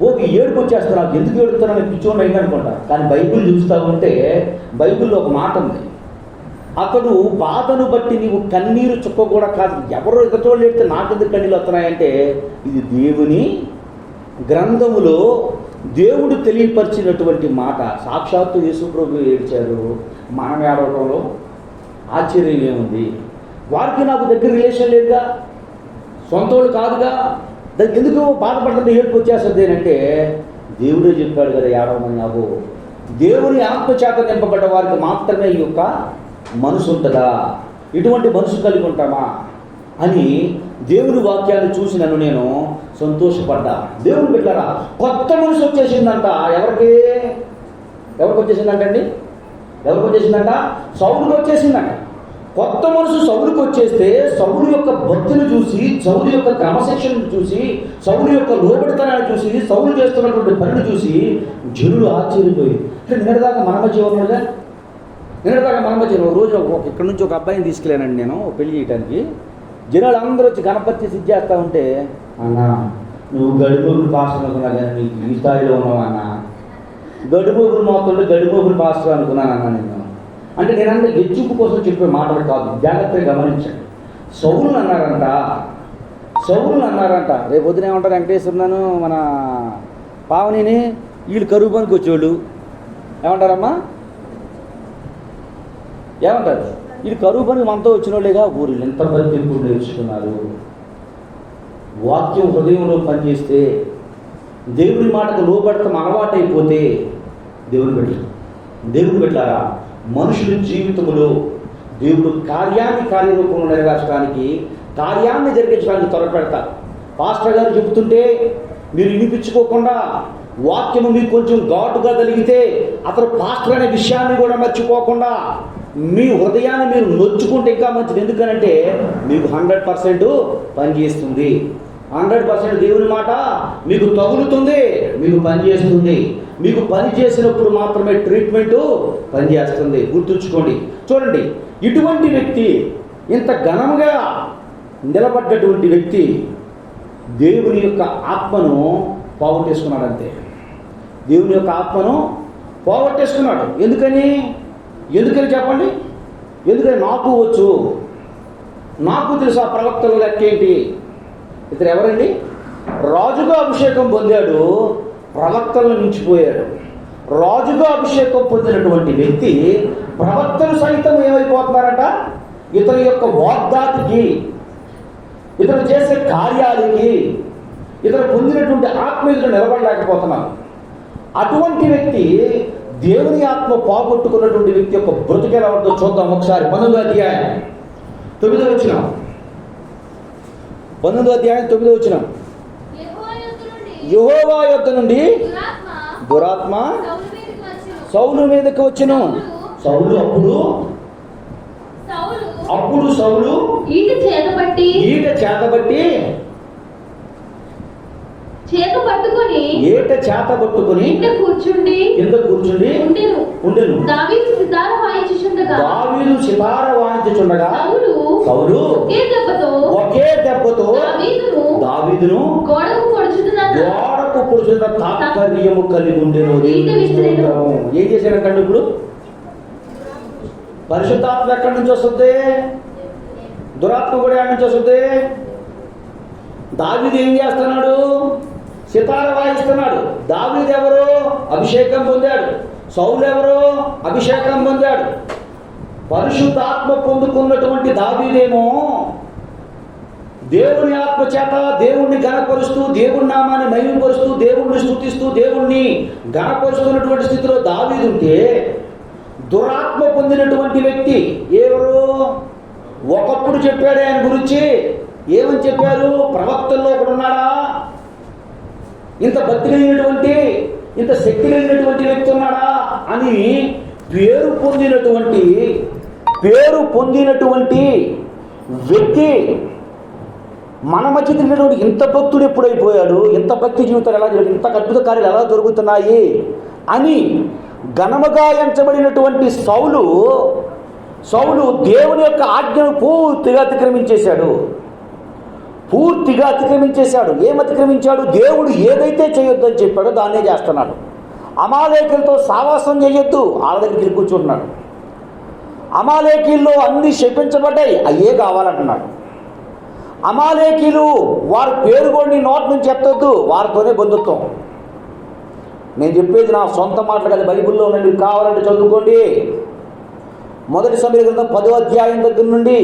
ఓకే ఏడుపు వచ్చేస్తారు, నాకు ఎందుకు ఏడుస్తానని పిచ్చోండి అయింది అనుకుంటా. కానీ బైబిల్ చూస్తూ ఉంటే బైబిల్లో ఒక మాట ఉంది, అతడు బాధను బట్టి నీవు కన్నీరు చుక్క కూడా కాదు. ఎవరు ఎగతోళ్ళు ఏడితే నాకెందుకు కన్నీళ్ళు వస్తున్నాయంటే ఇది దేవుని గ్రంథములో దేవుడు తెలియపరిచినటువంటి మాట. సాక్షాత్తు యేసుప్రభు ఏడ్చారు, మనం ఏడవటంలో ఆశ్చర్యం ఏముంది? వారికి నాకు దగ్గర రిలేషన్ లేదుగా, సొంతోళ్ళు కాదుగా, దానికి ఎందుకు బాధపడుతుంటే ఏడుపు వచ్చేస్తుంది అంటే దేవుడే చెప్పాడు కదా ఏడవమని. నాకు దేవుని ఆత్మచేత నింపబడ్డ వారికి మాత్రమే ఈ యొక్క మనసు ఉంటుందా, ఇటువంటి మనసు కలిగి ఉంటామా అని దేవుని వాక్యాన్ని చూసి నేను సంతోషపడ్డా. దేవుని బిడ్డలారా కొత్త మనసు వచ్చేసిందంట. ఎవరికి వచ్చేసిందంటండి? ఎవరికి వచ్చేసిందంట? సౌలుకి వచ్చేసిందంట. కొత్త మనసు సౌలుకి వచ్చేస్తే సౌలు యొక్క భక్తిని చూసి, సౌలు యొక్క క్రమశిక్షణను చూసి, సౌలు యొక్క లోబడితనాన్ని చూసి, సౌలు చేస్తున్నటువంటి పనిని చూసి జనులు ఆశ్చర్యపోయి, నిన్నటిదాకా మన మధ్య రోజు ఇక్కడ నుంచి ఒక అబ్బాయిని తీసుకెళ్ళానండి నేను పెళ్లి చేయడానికి. జనాలు అందరూ వచ్చి గణపతి సిద్ధి చేస్తూ ఉంటే, అన్న నువ్వు గడిమోగులు పాస్టర్ అనుకున్నా కానీ నీకు ఈ స్థాయిలో ఉన్నావు అన్న, గడిమోగులు మాత్రం గడిమోగులు పాస్టర్ అనుకున్నాను అన్న నేను. అంటే నేనంతా హెచ్చింపు కోసం చెప్పే మాటలు కాదు, జాగ్రత్తగా గమనించండి. సౌలుని అన్నారంట రేపు పొద్దున ఏమంటారు? వెంకటేశ్వరున్నాను మన పావనిని వీళ్ళు కరువు పనికి వచ్చేవాళ్ళు ఏమంటారమ్మా? ఏమంటారు? వీళ్ళు కరువు పనికి మనతో వచ్చిన వాళ్ళేగా. ఊరు ఎంత బతికింపుడు నేర్చుకున్నారు. వాక్యం హృదయంలో పనిచేస్తే, దేవుని మాటకు లోబడతాం అలవాటైపోతే, దేవుని పెట్టారా మనుషుల జీవితంలో దేవుడు కార్యాన్ని కార్యరూపంలో నెరవేర్చడానికి, కార్యాన్ని జరిగించడానికి త్వరపెడతారు. పాస్టర్ గారు చెబుతుంటే మీరు వినిపించుకోకుండా, వాక్యము మీకు కొంచెం ఘాటుగా కలిగితే అతను పాస్టర్ అనే విషయాన్ని కూడా మర్చిపోకుండా మీ హృదయాన్ని మీరు నొచ్చుకుంటే ఇంకా మంచిది. ఎందుకనంటే మీకు 100% పనిచేస్తుంది. 100% దేవుని మాట మీకు తగులుతుంది, మీకు పనిచేస్తుంది. మీకు పని చేసినప్పుడు మాత్రమే ట్రీట్మెంటు పనిచేస్తుంది. గుర్తుంచుకోండి. చూడండి, ఇటువంటి వ్యక్తి, ఇంత ఘనంగా నిలబడ్డటువంటి వ్యక్తి దేవుని యొక్క ఆత్మను పోగొట్టేసుకున్నాడు. అంతే, దేవుని యొక్క ఆత్మను పోగొట్టేసుకున్నాడు. ఎందుకని చెప్పండి? ఎందుకని? నాకు వచ్చు, నాకు తెలుసు ఆ ప్రవక్తల లెక్కేంటి. ఇతను ఎవరండి? రాజుగా అభిషేకం పొందాడు, ప్రవక్తలను మించిపోయాడు. రాజుగా అభిషేకం పొందినటువంటి వ్యక్తి ప్రవక్తలు సైతం ఏమైపోతున్నారట? ఇతని యొక్క వాగ్దాతికి, ఇతను చేసే కార్యాలకి, ఇతను పొందినటువంటి ఆత్మీయులు నిలబడలేకపోతున్నారు. అటువంటి వ్యక్తి, దేవుని ఆత్మ పోగొట్టుకున్నటువంటి వ్యక్తి యొక్క బ్రతుకు ఎలా ఉంటుందో చూద్దాం ఒకసారి. 19వ అధ్యాయం 9వ వచనం. 19వ అధ్యాయం 9వ వచనం. యెహోవా యొద్ద నుండి దురాత్మ సౌలు మీదకి వచ్చెను. అప్పుడు సౌలు ఈట చేతబట్టి ఏట చేత పట్టుకొని కింద కూర్చుండి ఉండెను. దావీదు సితార వాయించుచుండగా సౌలు ఒకే దెబ్బతో దావీదును గోడకు పొడుచున్న తాత్పర్యము కలిగి ఉండెను. ఏం చేశాడంటే ఇప్పుడు? పరిశుద్ధాత్మ ఎక్కడి నుంచి వస్తుంది? దురాత్మ కూడా ఎక్కడి నుంచి వస్తుంది? దావీదు ఏం చేస్తున్నాడు? సితార వాయిస్తున్నాడు. దావీదు ఎవరు? అభిషేకం పొందాడు. సౌలు ఎవరు? అభిషేకం పొందాడు. పరిశుద్ధాత్మ పొందుకున్నటువంటి దావీదేమో దేవుని ఆత్మ చేత దేవుణ్ణి గణపరుస్తూ, దేవుని నామాన్ని మహిమపరుస్తూ, దేవుణ్ణి స్తుతిస్తూ, దేవుణ్ణి గణపరుస్తున్నటువంటి స్థితిలో దావీదు ఉంటే, దురాత్మ పొందినటువంటి వ్యక్తి ఎవరు? ఒకప్పుడు చెప్పాడు ఆయన గురించి. ఏమని చెప్పారు? ప్రవక్తల్లో ఒకడు ఉన్నాడా? ఇంత భక్తి కలిగినటువంటి, ఇంత శక్తి కలిగినటువంటి వ్యక్తి ఉన్నాడా అని పేరు పొందినటువంటి వ్యక్తి మన మధ్య తిరిగినటువంటి ఇంత భక్తుడు ఎప్పుడైపోయాడు, ఇంత భక్తి జీవితాలు ఎలా జరిగింది, ఇంత అద్భుత కార్యాలు ఎలా జరుగుతున్నాయి అని ఘనముగా ఎంచబడినటువంటి సౌలు దేవుని యొక్క ఆజ్ఞను పూర్తిగా అతిక్రమించేశాడు. ఏం అతిక్రమించాడు? దేవుడు ఏదైతే చేయొద్దని చెప్పాడో దాన్నే చేస్తున్నాడు. అమాలేకులతో సావాసం చేయొద్దు, వాళ్ళ దగ్గరికి కూర్చుంటున్నాడు. అమాలేకీల్లో అన్ని శపించబడ్డాయి, అయ్యే కావాలంటున్నాడు. అమాలేకీలు వారి పేరు కూడా నీ నోటి నుంచి ఎత్తొద్దు, వారితోనే బంధుత్వం. నేను చెప్పేది నా సొంత మాటలు కదా, బైబిల్లో మీరు కావాలంటే చదువుకోండి. మొదటి సమూయేలు గ్రంథం 10వ అధ్యాయం దగ్గర నుండి,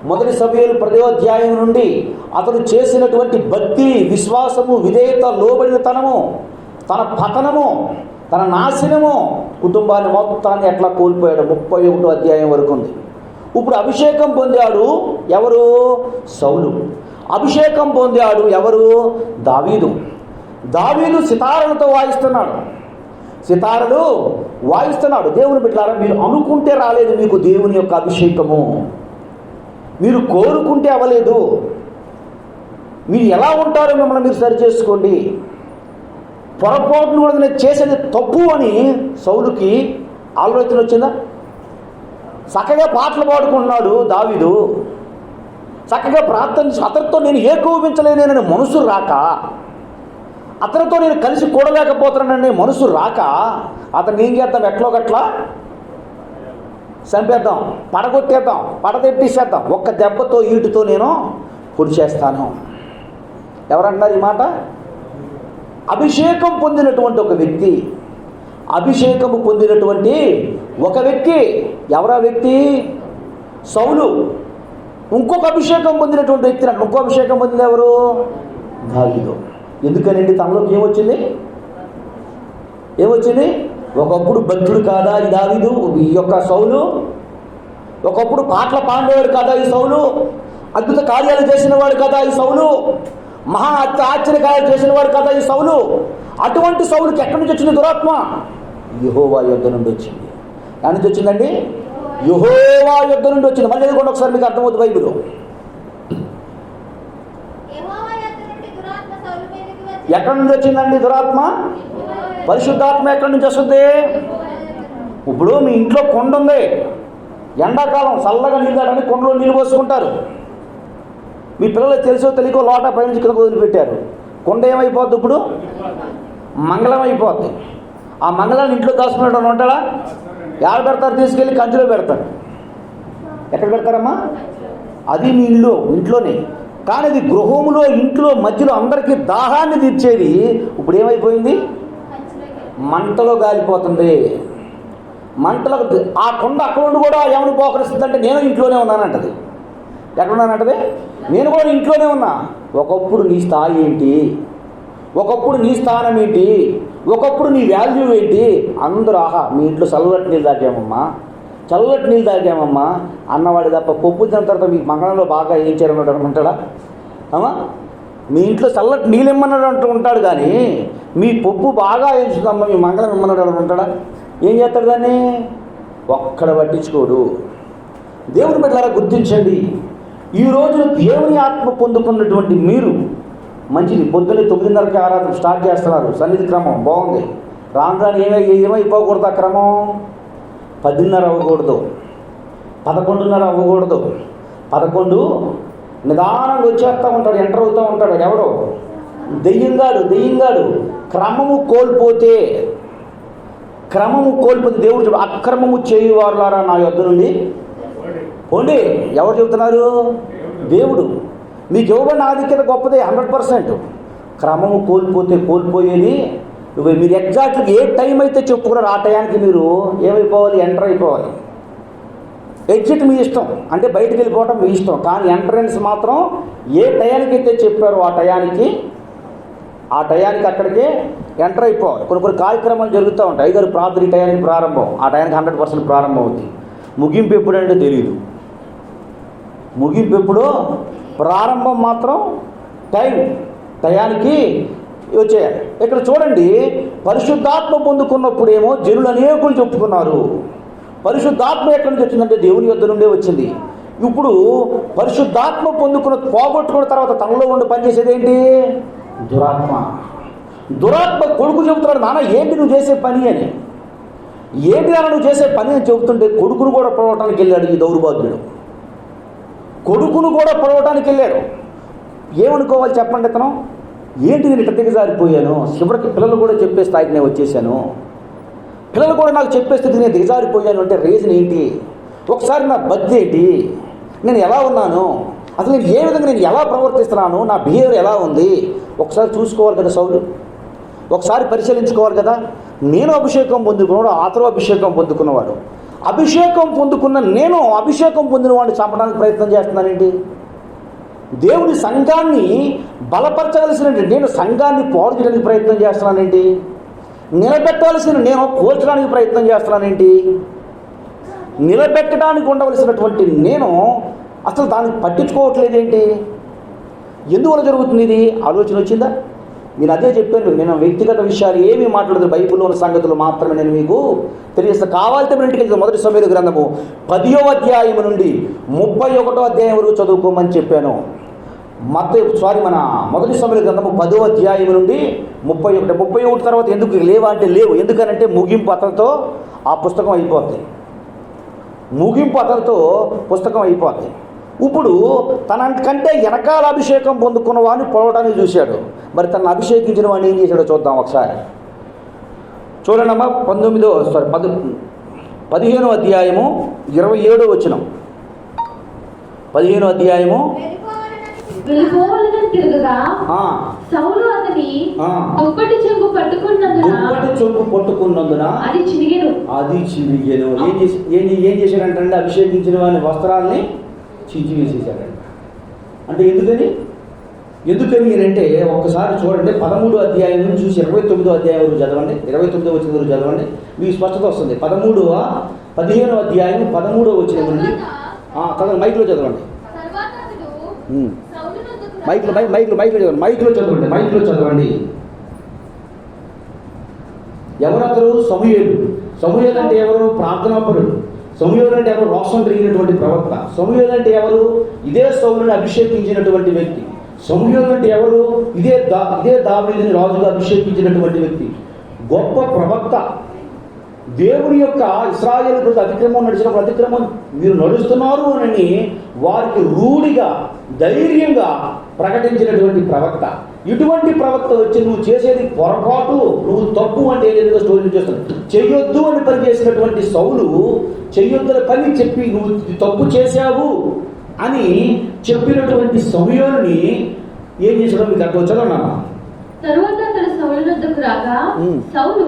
మొదటి సమూయేలు 10వ అధ్యాయం నుండి అతను చేసినటువంటి భక్తి, విశ్వాసము, విధేయత, లోబడినతనము, తన పతనము, తన నాశనము, కుటుంబాన్ని మొత్తాన్ని ఎట్లా కోల్పోయాడు 31వ అధ్యాయం వరకు ఉంది. ఇప్పుడు అభిషేకం పొందాడు ఎవరు? సౌలు. అభిషేకం పొందాడు ఎవరు? దావీదు సితారలతో వాయిస్తున్నాడు. దేవుని బిడ్డలారా, మీరు అనుకుంటే రాలేదు మీకు దేవుని యొక్క అభిషేకము, మీరు కోరుకుంటే అవ్వలేదు. మీరు ఎలా ఉంటారో మిమ్మల్ని మీరు సరి చేసుకోండి. పొరపాటును కూడా నేను చేసేది తప్పు అని సౌలుకి ఆలోచన వచ్చిందా? చక్కగా పాటలు పాడుకుంటున్నాడు దావీదు, చక్కగా ప్రార్థన, అతనితో నేను ఏకోపించలేనని మనసు రాక, అతనితో నేను కలిసి కూడలేకపోతున్నాననే మనసు రాక, అతన్ని ఏం చేద్దాం? ఎట్లో గట్లా చంపేద్దాం, పడగొట్టేద్దాం, పడదెట్టేసేద్దాం, ఒక్క దెబ్బతో ఈటుతో నేను పొడి చేస్తాను. ఎవరన్నారు ఈ మాట? అభిషేకం పొందినటువంటి ఒక వ్యక్తి. ఎవరా వ్యక్తి? సౌలు. ఇంకొక అభిషేకం పొందినటువంటి వ్యక్తి. ఇంకో అభిషేకం పొందింది ఎవరు? దావీదు. ఎందుకనండి? తనలోకి ఏమొచ్చింది? ఒకప్పుడు భక్తుడు కాదా ఈ దావీదు, ఈ యొక్క సౌలు? ఒకప్పుడు పాటలు పాడేవాడు కాదా ఈ సౌలు? అద్భుత కార్యాలు చేసిన వాడు కదా ఈ సౌలు? మహా ఆశ్చర్యకార్యాలు చేసిన వాడు కదా ఈ సౌలు. అటువంటి సౌలుకి ఎక్కడి నుంచి వచ్చింది దురాత్మ? యెహోవా యొద్ద నుండి వచ్చింది. ఎక్కడి నుంచి వచ్చిందండి? యెహోవా యొద్ద నుండి వచ్చింది. మళ్ళీ చదువుకోండి ఒకసారి, మీకు అర్థమవుతుంది బైబిల్. ఎక్కడి నుంచి వచ్చిందండి దురాత్మ? పరిశుద్ధాత్మ ఎక్కడి నుంచి వస్తుంది? ఇప్పుడు మీ ఇంట్లో కొండ ఉంది, ఎండాకాలం చల్లగా నీళ్ళు తాగడానికి కొండలో నీళ్ళు పోసుకుంటారు. మీ పిల్లలకు తెలుసో తెలియకో లోట పైనుంచి కింద వదిలిపెట్టారు. కొండ ఏమైపోద్ది? ఇప్పుడు మంగళం అయిపోద్ది. ఆ మంగళాన్ని ఇంట్లో దాచుకునేటప్పుడు ఉంటాడా? ఎవరు పెడతారు? తీసుకెళ్ళి కంచులో పెడతారు. ఎక్కడ పెడతారమ్మా? అది మీ ఇల్లు, ఇంట్లోనే. కానీ అది గృహములో, ఇంట్లో మధ్యలో అందరికీ దాహాన్ని తీర్చేది ఇప్పుడు ఏమైపోయింది? మంటలో గాలిపోతుంది. మంటలో ఆ కొండ అక్కడ ఉండి కూడా ఏమని పోకరిస్తుంది అంటే, నేను ఇంట్లోనే ఉన్నానంటది. ఎక్కడున్నానంటది? నేను కూడా ఇంట్లోనే ఉన్నా. ఒకప్పుడు నీ స్థాయి ఏంటి? ఒకప్పుడు నీ స్థానం ఏంటి? ఒకప్పుడు నీ వాల్యూ ఏంటి? అందరూ ఆహా మీ ఇంట్లో చల్లటి నీళ్ళు తాగామమ్మా, చల్లటి నీళ్ళు తాగామమ్మా అన్నవాడు తప్ప పప్పు తిన్న తర్వాత మీకు మంగళంలో బాగా ఏం చేయాలన్నాడు అనుకుంటాడా? అమ్మా మీ ఇంట్లో చల్లటి నీళ్ళు ఇమ్మన్నాడు అంటూ ఉంటాడు, కానీ మీ పప్పు బాగా వేయించుదమ్మా మీ మంగళం ఇమ్మన్నాడు అనుకుంటాడా? ఏం చేస్తాడు దాన్ని? ఒక్కడ పట్టించుకోడు. దేవుని బిడ్డలారా గుర్తించండి, ఈ రోజున దేవుని ఆత్మ పొందుకున్నటువంటి మీరు మంచిది. పొద్దున్నే 9:30కి ఆరాధన స్టార్ట్ చేస్తున్నారు. సన్నిధి క్రమం బాగుంది. రాను రాను ఏమైపోకూడదు ఆ క్రమం? 10:30 అవ్వకూడదు, 11:30 అవ్వకూడదు. 11 నిదానంగా వచ్చేస్తూ ఉంటాడు, ఎంటర్ అవుతూ ఉంటాడు. ఎవడో దెయ్యంగాడు. క్రమము కోల్పోతే దేవుడు చూడు, అక్రమము చేయువారులారా నా యొద్ద నుండి పోండి. ఎవరు చెబుతున్నారు? దేవుడు. మీకు ఇవ్వబడిన ఆధిక్యత గొప్పదే, 100%. క్రమము కోల్పోయేది మీరు ఎగ్జాక్ట్గా ఏ టైం అయితే చెప్పుకున్నారో ఆ టయానికి మీరు ఏమైపోవాలి? ఎంటర్ అయిపోవాలి. ఎగ్జిట్ మీ ఇష్టం, అంటే బయటికి వెళ్ళిపోవటం మీ ఇష్టం, కానీ ఎంట్రన్స్ మాత్రం ఏ టయానికి అయితే చెప్పారో ఆ టయానికి అక్కడికి ఎంటర్ అయిపోవాలి. కొన్ని కార్యక్రమాలు జరుగుతూ ఉంటాయి. అయ్యగారు ప్రార్థన ఈ టయానికి ప్రారంభం, ఆ టయానికి 100% ప్రారంభం అవుతుంది. ముగింపు ఎప్పుడంటే తెలియదు. ముగింపు ఎప్పుడో, ప్రారంభం మాత్రం టయానికి వచ్చేయాలి. ఇక్కడ చూడండి, పరిశుద్ధాత్మ పొందుకున్నప్పుడేమో జనులు అనేకులు చెప్పుకున్నారు. పరిశుద్ధాత్మ ఎక్కడి నుంచి వచ్చిందంటే దేవుని యొద్ద నుండే వచ్చింది. ఇప్పుడు పరిశుద్ధాత్మ పోగొట్టుకున్న తర్వాత తనలో ఉండి పనిచేసేది ఏంటి? దురాత్మ కొడుకు చెబుతున్నాడు, నాన్న ఏంటి నువ్వు చేసే పని అని. ఏంటి నాన్న నువ్వు చేసే పని అని చెబుతుంటే కొడుకును కూడా పొడవటానికి వెళ్ళాడు ఈ దౌర్భాగ్యుడు. కొడుకును కూడా పొడవటానికి వెళ్ళాడు. ఏమనుకోవాలి చెప్పండి? ఇతను ఏంటి, నేను ఇట్ట దిగజారిపోయాను, చివరికి పిల్లలు కూడా చెప్పే స్థాయికి నేను వచ్చేసాను, పిల్లలు కూడా నాకు చెప్పే స్థితికి నేను దిగజారిపోయాను అంటే రీజన్ ఏంటి? ఒకసారి నా బద్ది ఏంటి, నేను ఎలా ఉన్నాను, అసలు నేను ఏ విధంగా నేను ఎలా ప్రవర్తిస్తున్నాను, నా బిహేవియర్ ఎలా ఉంది ఒకసారి చూసుకోవాలి కదా సౌలు. ఒకసారి పరిశీలించుకోవాలి కదా. నేను అభిషేకం పొందుకున్నాడు, అతను అభిషేకం పొందుకున్నవాడు. అభిషేకం పొందుకున్న నేను అభిషేకం పొందిన వాడిని చంపడానికి ప్రయత్నం చేస్తున్నానేంటి? దేవుని సంఘాన్ని బలపరచవలసిన నేను సంఘాన్ని పాడు చేయడానికి ప్రయత్నం చేస్తున్నానేంటి? నిలబెట్టవలసిన నేను కూల్చడానికి ప్రయత్నం చేస్తున్నానేంటి? నిలబెట్టడానికి ఉండవలసినటువంటి నేను అసలు దాన్ని పట్టించుకోవట్లేదేంటి? ఎందువల్ల జరుగుతుంది ఇది? ఆలోచన వచ్చిందా? నేను అదే చెప్పాను. నేను వ్యక్తిగత విషయాలు ఏమీ మాట్లాడదు, బైబిల్లో ఉన్న సంగతులు మాత్రమే నేను మీకు తెలియజేస్తాను. కావాలంటే మీరు ఇంటికి వెళ్తే 1 సమూయేలు గ్రంథము 10వ అధ్యాయం నుండి 31వ అధ్యాయం వరకు చదువుకోమని చెప్పాను. మన 1 సమూయేలు గ్రంథము 10వ అధ్యాయం నుండి 31 తర్వాత ఎందుకు లేవా అంటే లేవు. ఎందుకనంటే ముగింపు అతనితో ఆ పుస్తకం అయిపోద్ది. పుస్తకం అయిపోద్ది. ఇప్పుడు తన కంటే వెనకాల అభిషేకం పొందుకున్న వాడిని పొడవడానికి చూశాడు. మరి తనను అభిషేకించిన వాడిని ఏం చేశాడో చూద్దాం ఒకసారి. చూడండమ్మా, 15వ అధ్యాయము 27వ వచనం. 15వ అధ్యాయము సౌలు అతని దుప్పటి చెంగు పట్టుకున్నందున అది చిరిగెను. ఏం చేశాడంటే అభిషేకించిన వాని వస్త్రాలని చించి వేసేసాడంట. అంటే ఎందుకని అంటే ఒక్కసారి చూడండి, 13వ అధ్యాయం నుంచి చూసి 29వ అధ్యాయం వరకు చదవండి, 29వ వచనం వరకు చదవండి, మీకు స్పష్టత వస్తుంది. 15వ అధ్యాయం 13వ వచనం నుండి మైక్లో చదవండి. మైక్లో చదవండి. ఎవరతడు? సమూయేలు అంటే ఎవరు? ప్రార్థనాపరుడు. సమూయేలు అంటే ఎవరు? రోషం కలిగినటువంటి ప్రవక్త. సమూయేలు అంటే ఎవరు? ఇదే సౌలుని అభిషేకించినటువంటి వ్యక్తి. సమూయేలు అంటే ఎవరు? ఇదే దావీదుని రాజుగా అభిషేకించినటువంటి వ్యక్తి, గొప్ప ప్రవక్త. దేవుని యొక్క ఇశ్రాయేలు ప్రజలు అతిక్రమం నడిచినప్పుడు అతిక్రమం మీరు నడుస్తున్నారు అని వారికి రూఢిగా ధైర్యంగా ప్రకటించినటువంటి ప్రవక్త. ఇటువంటి ప్రవక్త వచ్చి నువ్వు చేసేది పొరపాటు, నువ్వు తప్పు అంటే ఏదైనా స్టోరీ చేస్తాను, చెయ్యొద్దు అని పని చేసినటువంటి సౌలు చెయ్యొద్దుల పని చెప్పి నువ్వు తప్పు చేశావు అని చెప్పినటువంటి సమూయేలుని ఏం చేసాడో మీకు అర్థం వచ్చాడన్నా. తరువాత అతడు సౌలు వద్దకు రాగా, సౌలు,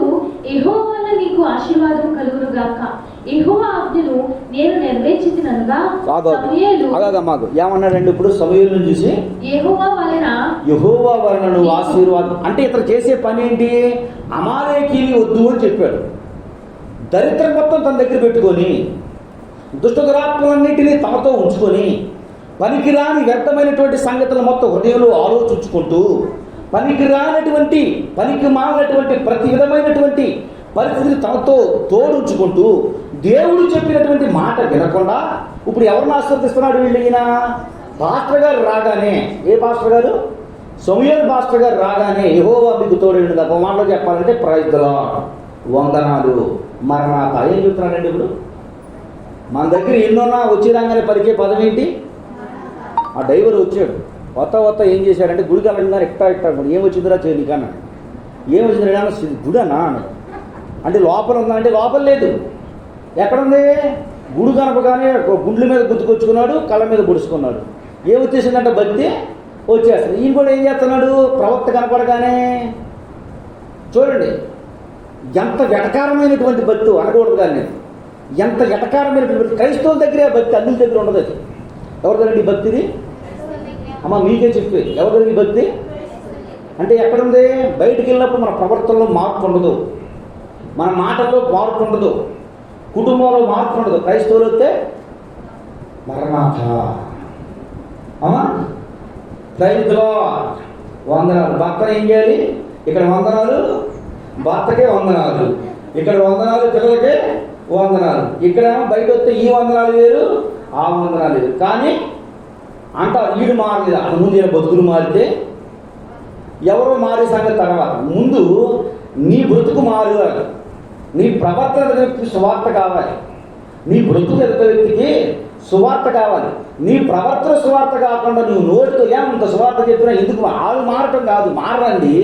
యెహోవా వలన నీకు ఆశీర్వాదం కలుగును గాక, యెహోవా ఆజ్ఞను నేను నెరవేర్చితిననగా సమూయేలు ఏమన్నాడండి? ఇప్పుడు సమూయేలును చూసి యెహోవా వలన నువ్వు ఆశీర్వాదం అంటే ఇతను చేసే పని ఏంటి? అమాలేకీని వద్దు అని చెప్పాడు. దరిద్రం మొత్తం తన దగ్గర పెట్టుకొని, దుష్ట దురాత్మలన్నిటినీ తమతో ఉంచుకొని, పనికిరాని వ్యర్థమైనటువంటి సంగతులు మొత్తం హృదయంలో ఆలోచించుకుంటూ, పనికి మాలినటువంటి ప్రతి విధమైనటువంటి పరిస్థితిని తనతో తోడుంచుకుంటూ, దేవుడు చెప్పినటువంటి మాట వినకుండా ఇప్పుడు ఎవరిని ఆశీర్వదిస్తున్నాడు? ఈయన పాస్టర్ గారు రాగానే, ఏ పాస్టర్ గారు? సమూయేలు పాస్టర్ గారు రాగానే యెహోవా మీకు తోడైండు కదా, మాటలో చెప్పాలంటే ప్రైజ్ ది లార్డ్, వందనాలు, మరణాత. ఏం చెప్తున్నాడండి? ఇప్పుడు మన దగ్గర ఎన్నోన్నా వచ్చేదాగానే పలికే పదం ఏంటి? ఆ డ్రైవర్ వచ్చాడు, వత్త ఏం చేశాడంటే గుడికి వెళ్ళగానే ఎక్టా ఏం వచ్చిందిరా చేయనికన్నా, ఏం వచ్చిందిరా గుడనా అంటే లోపల ఉందా అంటే లోపల లేదు. ఎక్కడుంది? గుడి కనపగానే గుండ్ల మీద గుర్తుకొచ్చుకున్నాడు, కళ్ళ మీద పొడుచుకున్నాడు. ఏం వచ్చేసిందంటే భక్తి వచ్చేస్తుంది. ఈయన కూడా ఏం చేస్తున్నాడు? ప్రవక్త కనపడగానే చూడండి ఎంత వెటకారమైనటువంటి భక్తి అనకూడదు కానీ, ఎంత వెటకారమైనటువంటి క్రైస్తవుల దగ్గరే భక్తి, అన్నిల దగ్గర ఉండదు. అది ఎవరి దగ్గర భక్తిది? అమ్మ మీకే చెప్పి ఎవరి దగ్గర భక్తి అంటే ఎక్కడుంది? బయటికి వెళ్ళినప్పుడు మన ప్రవర్తనలో మార్పు ఉండదు, మన మాటల్లో మార్పు ఉండదు, కుటుంబంలో మార్పు ఉండదు. క్రైస్తవులు వస్తే మరణాథ, అమ్మా ప్రైజ్ ది లార్డ్, వందనాలు. భర్త ఏం చేయాలి? ఇక్కడ వందనాలు భర్తకే వందనాలు, ఇక్కడ వందనాలు పిల్లలకే వందనాలు. ఇక్కడేమో బయట వస్తే ఈ వందనాలు వేరు, ఆ వందనాలు వేరు. కానీ అంటారు వీడు మారలేదు, అక్కడ ముందు బతుకులు మారితే ఎవరో మారే సంగతి తర్వాత. ముందు నీ బ్రతుకు మారాలి, నీ ప్రవర్తన వ్యక్తికి సువార్త కావాలి, నీ బ్రతుకు ఎదుట వ్యక్తికి సువార్త కావాలి. నీ ప్రవర్తన సువార్త కాకుండా నువ్వు నోటితో ఏమంత సువార్త చెప్పినా ఎందుకు? వాళ్ళు మారటం కాదు, మారరండి.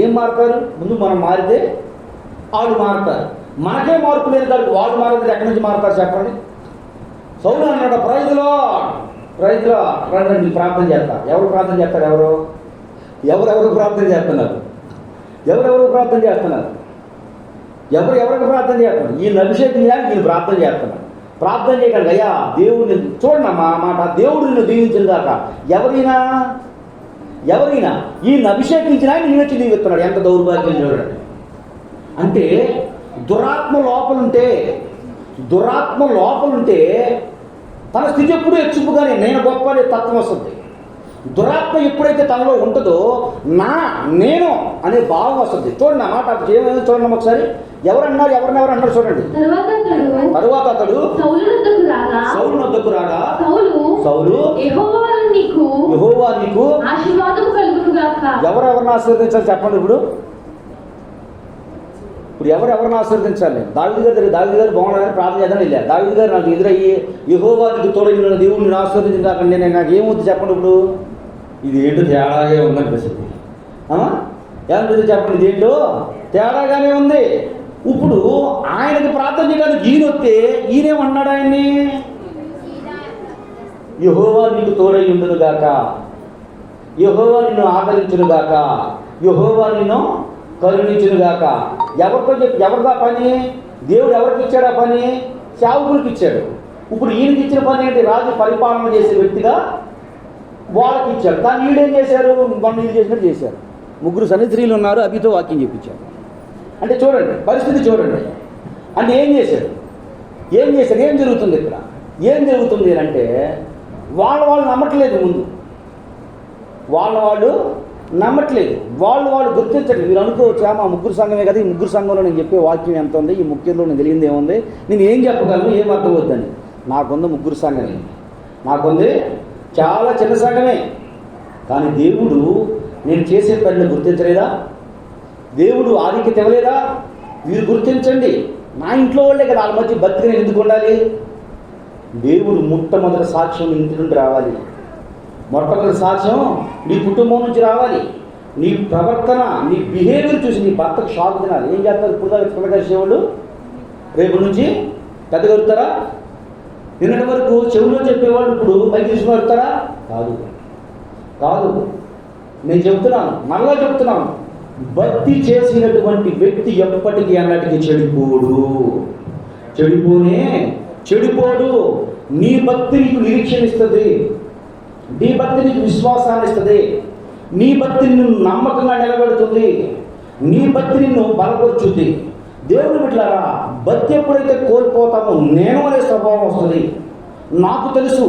ఏం మారుతారు? ముందు మనం మారితే వాళ్ళు మారుతారు. మనకే మార్పు లేదు కాదు, వాళ్ళు మారితే ఎక్కడి నుంచి మారుతారు చెప్పండి? సౌలు అన్నాడు ప్రైజ్ ది లార్డ్ రండి ప్రార్థన చేస్తారు. ఎవరు ప్రార్థన చేస్తారు? ఎవరెవరు ప్రార్థన చేస్తున్నారు? ఎవరెవరికి ప్రార్థన చేస్తున్నారు? ఈయన అభిషేకించడానికి ఈయన ప్రార్థన చేస్తున్నారు. ప్రార్థన చేయడానికి అయ్యా దేవుడిని చూడండి మా మాట, దేవుడు నిన్ను దీవించిన దాకా. ఎవరైనా ఈయన అభిషేకించిన ఆయన ఈయన వచ్చి దీవిస్తున్నాడు. ఎంత దౌర్భాగ్యం చూడండి. అంటే దురాత్మ లోపలుంటే తన స్థితి ఎప్పుడూ హెచ్చుపుగానే నేను గొప్ప అనే తత్వం వస్తుంది. దురాత్మ ఎప్పుడైతే తనలో ఉంటుందో నేను అనే భావం వస్తుంది. చూడండి ఆ మాట ఏమైనా చూడండి ఒకసారి. ఎవరన్నారు చూడండి. తరువాత అతడు సౌలు వద్దకు రాగా సౌలు యెహోవా నీకు ఎవరెవరిని ఆశీర్వదించాలి చెప్పండి? ఇప్పుడు ఎవరెవరిని ఆశీర్వదించాలి? దావీదు గారు బాగుండాలని ప్రార్థన చేద్దాం వెళ్ళారు. దావీదు గారు నాకు ఎదురయ్యి యెహోవా నీకు తోడైన దేవుడిని ఆశీర్వదించకండి, నేను నాకు ఏమవుతుంది చెప్పండి? ఇప్పుడు ఇది ఏంటో తేడాగా ఉందనిపిస్తుంది. ఏమనిపిస్తుంది చెప్పండి? ఇది ఏంటో తేడాగానే ఉంది. ఇప్పుడు ఆయనకి ప్రార్థన చేయడానికి ఈయన వస్తే ఈయనేమన్నాడు ఆయన్ని? యెహోవా నీకు తోడై ఉండును గాక, యెహోవా నిన్ను ఆదరించును గాక, యెహోవా నిన్ను కరుణించును గాక. ఎవరిదా పని? దేవుడు ఎవరికి ఇచ్చాడు ఆ పని? సేవకులకు ఇచ్చాడు. ఇప్పుడు ఈయనకి ఇచ్చిన పని ఏంటి? రాజు పరిపాలన చేసే వ్యక్తిగా వాళ్ళకి ఇచ్చాడు. దాన్ని వీళ్ళేం చేశారు? వీళ్ళు చేసినట్టు చేశారు. ముగ్గురు సన్నిధిలో ఉన్నారు, అభితో వాక్యం చెప్పించారు. అంటే చూడండి పరిస్థితి చూడండి. అంటే ఏం చేశాడు? ఏం జరుగుతుంది ఇక్కడ? ఏం జరుగుతుంది అంటే వాళ్ళు నమ్మట్లేదు. ముందు వాళ్ళు నమ్మట్లేదు. వాళ్ళు గుర్తించండి. మీరు అనుకోవచ్చు, మా ముగ్గురు సంఘమే కదా, ఈ ముగ్గురు సంఘంలో నేను చెప్పే వాక్యం ఎంత ఉంది, ఈ ముఖ్యంలో నేను తెలియంది ఏముంది, నేను ఏం చెప్పగలను, ఏం అర్థమవుద్దని. నాకుంది ముగ్గురు సంఘమే, నాకుంది చాలా చిన్న సంఘమే. కానీ దేవుడు నేను చేసే పనిని గుర్తించలేదా? దేవుడు ఆధిక్యత ఇవ్వలేదా? మీరు గుర్తించండి. నా ఇంట్లో వాళ్ళే కదా, వాళ్ళ మధ్య బతికి నేను ఎందుకు ఉండాలి? దేవుడు మొట్టమొదటి సాక్ష్యం నీ ఇంటి నుండి రావాలి. మొట్టమొదటి సాక్ష్యం నీ కుటుంబం నుంచి రావాలి. నీ ప్రవర్తన, నీ బిహేవియర్ చూసి నీ భర్తకు షాక్ తినాలి. ఏం చేస్తారు ఇప్పుడు కలిసేవాళ్ళు? రేపు నుంచి పెద్దగలుగుతారా? నిన్నటి వరకు చెవుల్లో చెప్పేవాళ్ళు ఇప్పుడు పైకి తీసుకుని కాదు. నేను చెప్తున్నాను, మళ్ళా చెప్తున్నాను, భక్తి చేసినటువంటి వ్యక్తి ఎప్పటికీ అన్నటికీ చెడిపోడు. నీ భక్తి నీకు నిరీక్షణ ఇస్తుంది, నీ భక్తి నీకు విశ్వాసాన్ని ఇస్తుంది, నీ భక్తి నిన్ను నమ్మకంగా నిలబెడుతుంది, నీ భక్తి నిన్ను బలపరుచుద్ది. దేవుని బిడ్డలారా, భక్తి ఎప్పుడైతే కోల్పోతామో నేను అనే స్వభావం వస్తుంది. నాకు తెలుసు,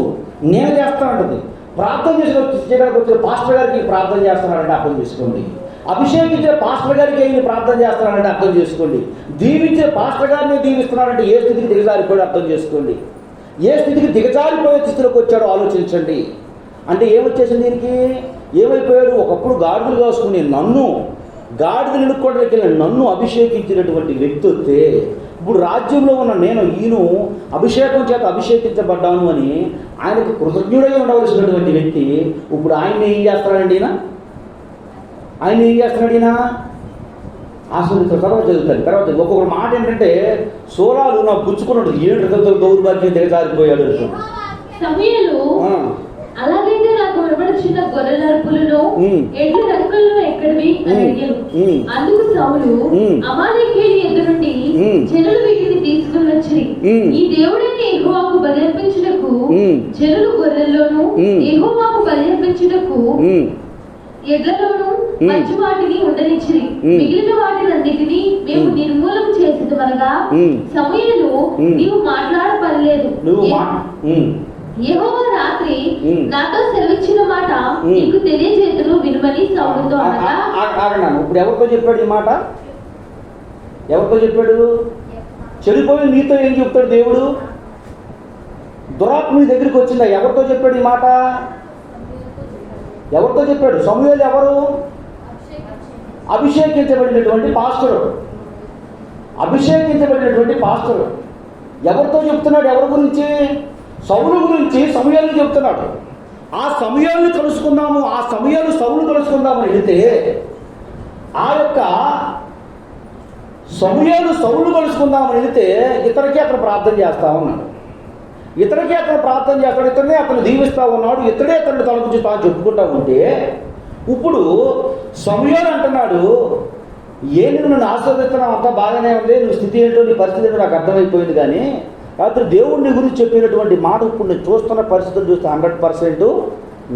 నేను చేస్తానంటుంది. ప్రార్థన చేయడానికి వచ్చిన పాస్టర్ గారికి ప్రార్థన చేస్తున్నానంటే అర్థం చేసుకోండి. అభిషేకించే పాస్టర్ గారికి ఏమి ప్రార్థన చేస్తున్నానంటే అర్థం చేసుకోండి. దీవించే పాస్టర్ గారిని దీవిస్తున్నానంటే ఏ స్థితికి దిగజారిపోయాడో అర్థం చేసుకోండి. ఏ స్థితికి దిగజారిపోయే స్థితిలోకి వచ్చాడో ఆలోచించండి. అంటే ఏమొచ్చేసింది దీనికి? ఏమైపోయాడు? ఒకప్పుడు గాడిదలు కాసుకుని గాడిదలు నిలుక్కోవడానికి నన్ను అభిషేకించినటువంటి వ్యక్తి వస్తే, ఇప్పుడు రాజ్యంలో ఉన్న ఈయన అభిషేకం చేత అభిషేకించబడ్డాను అని ఆయనకు కృతజ్ఞుడై ఉండవలసినటువంటి వ్యక్తి ఇప్పుడు ఆయన్ని ఏం చేస్తాడండి? ఈయన అసలు తర్వాత చదువుతాడు. ఒక్కొక్క మాట ఏంటంటే, సోలాలు నా పుచ్చుకున్నాడు, ఏడు దౌర్భాగ్యం దిగజారిపోయాడు. అలాగైతే నాకు వినబడుచున్న గొర్రెల అరుపులను ఎడ్ల రంగులను ఎక్కడివి అని అడిగాను. అందుకు సౌలు, అమాలేకీయుల ఎదురు నుండి జనులు వీటిని తీసుకుని వచ్చి ఈ దేవుడైన యెహోవాకు బలిర్పించుటకు జనులు గొర్రెల్లోను యెహోవాకు బలిర్పించుటకు ఎడ్లలోను మంచి వాటిని ఉండనిచ్చిరి. మిగిలిన వాటినన్నిటినీ మేము నిర్మూలం చేసేదమనగా సమూయేలు, నీవు మాట్లాడపడలేదు. యెహోవా రాత్రి నాతో సెలవిచ్చిన మాట నీకు తెలియజేతును వినుమని సౌలుతో అనగా. ఇప్పుడు ఎవరితో చెప్పాడు ఈ మాట? ఎవరితో చెప్పాడు? చెడిపోయి నీతో ఏం చెప్తాడు దేవుడు? దురాత్మ నీ దగ్గరికి వచ్చిందా? ఎవరితో చెప్పాడు ఈ మాట? ఎవరితో చెప్పాడు? సమూయేలు ఎవరు? అభిషేకించబడినటువంటి పాస్టరు. ఎవరితో చెప్తున్నాడు? ఎవరి గురించి? సౌలు గురించి సమూయేలు చెప్తున్నాడు. ఆ సమూయేలుని కలుసుకుందాము, ఆ సమూయేలు సౌలు కలుసుకుందామని వెళితే, ఆ యొక్క సమూయేలు సౌలు కలుసుకుందామని వెళితే ఇతనికి అతను ప్రార్థన చేస్తా ఉన్నాడు. ఇతనే అతను దీవిస్తూ ఉన్నాడు. ఇతడే అతను తల గురించి తాను చెప్పుకుంటా ఉంటే, ఇప్పుడు సమూయేలు అంటున్నాడు, నువ్వు నన్ను ఆశీర్వదిస్తున్నావు, అంతా బాగానే ఉంది, నువ్వు స్థితి ఏంటో నీ పరిస్థితి ఏంటో నాకు అర్థమైపోయింది. కానీ రాత్రి దేవుడిని గురించి చెప్పినటువంటి మాట ఇప్పుడు నేను చూస్తున్న పరిస్థితులు చూస్తే 100%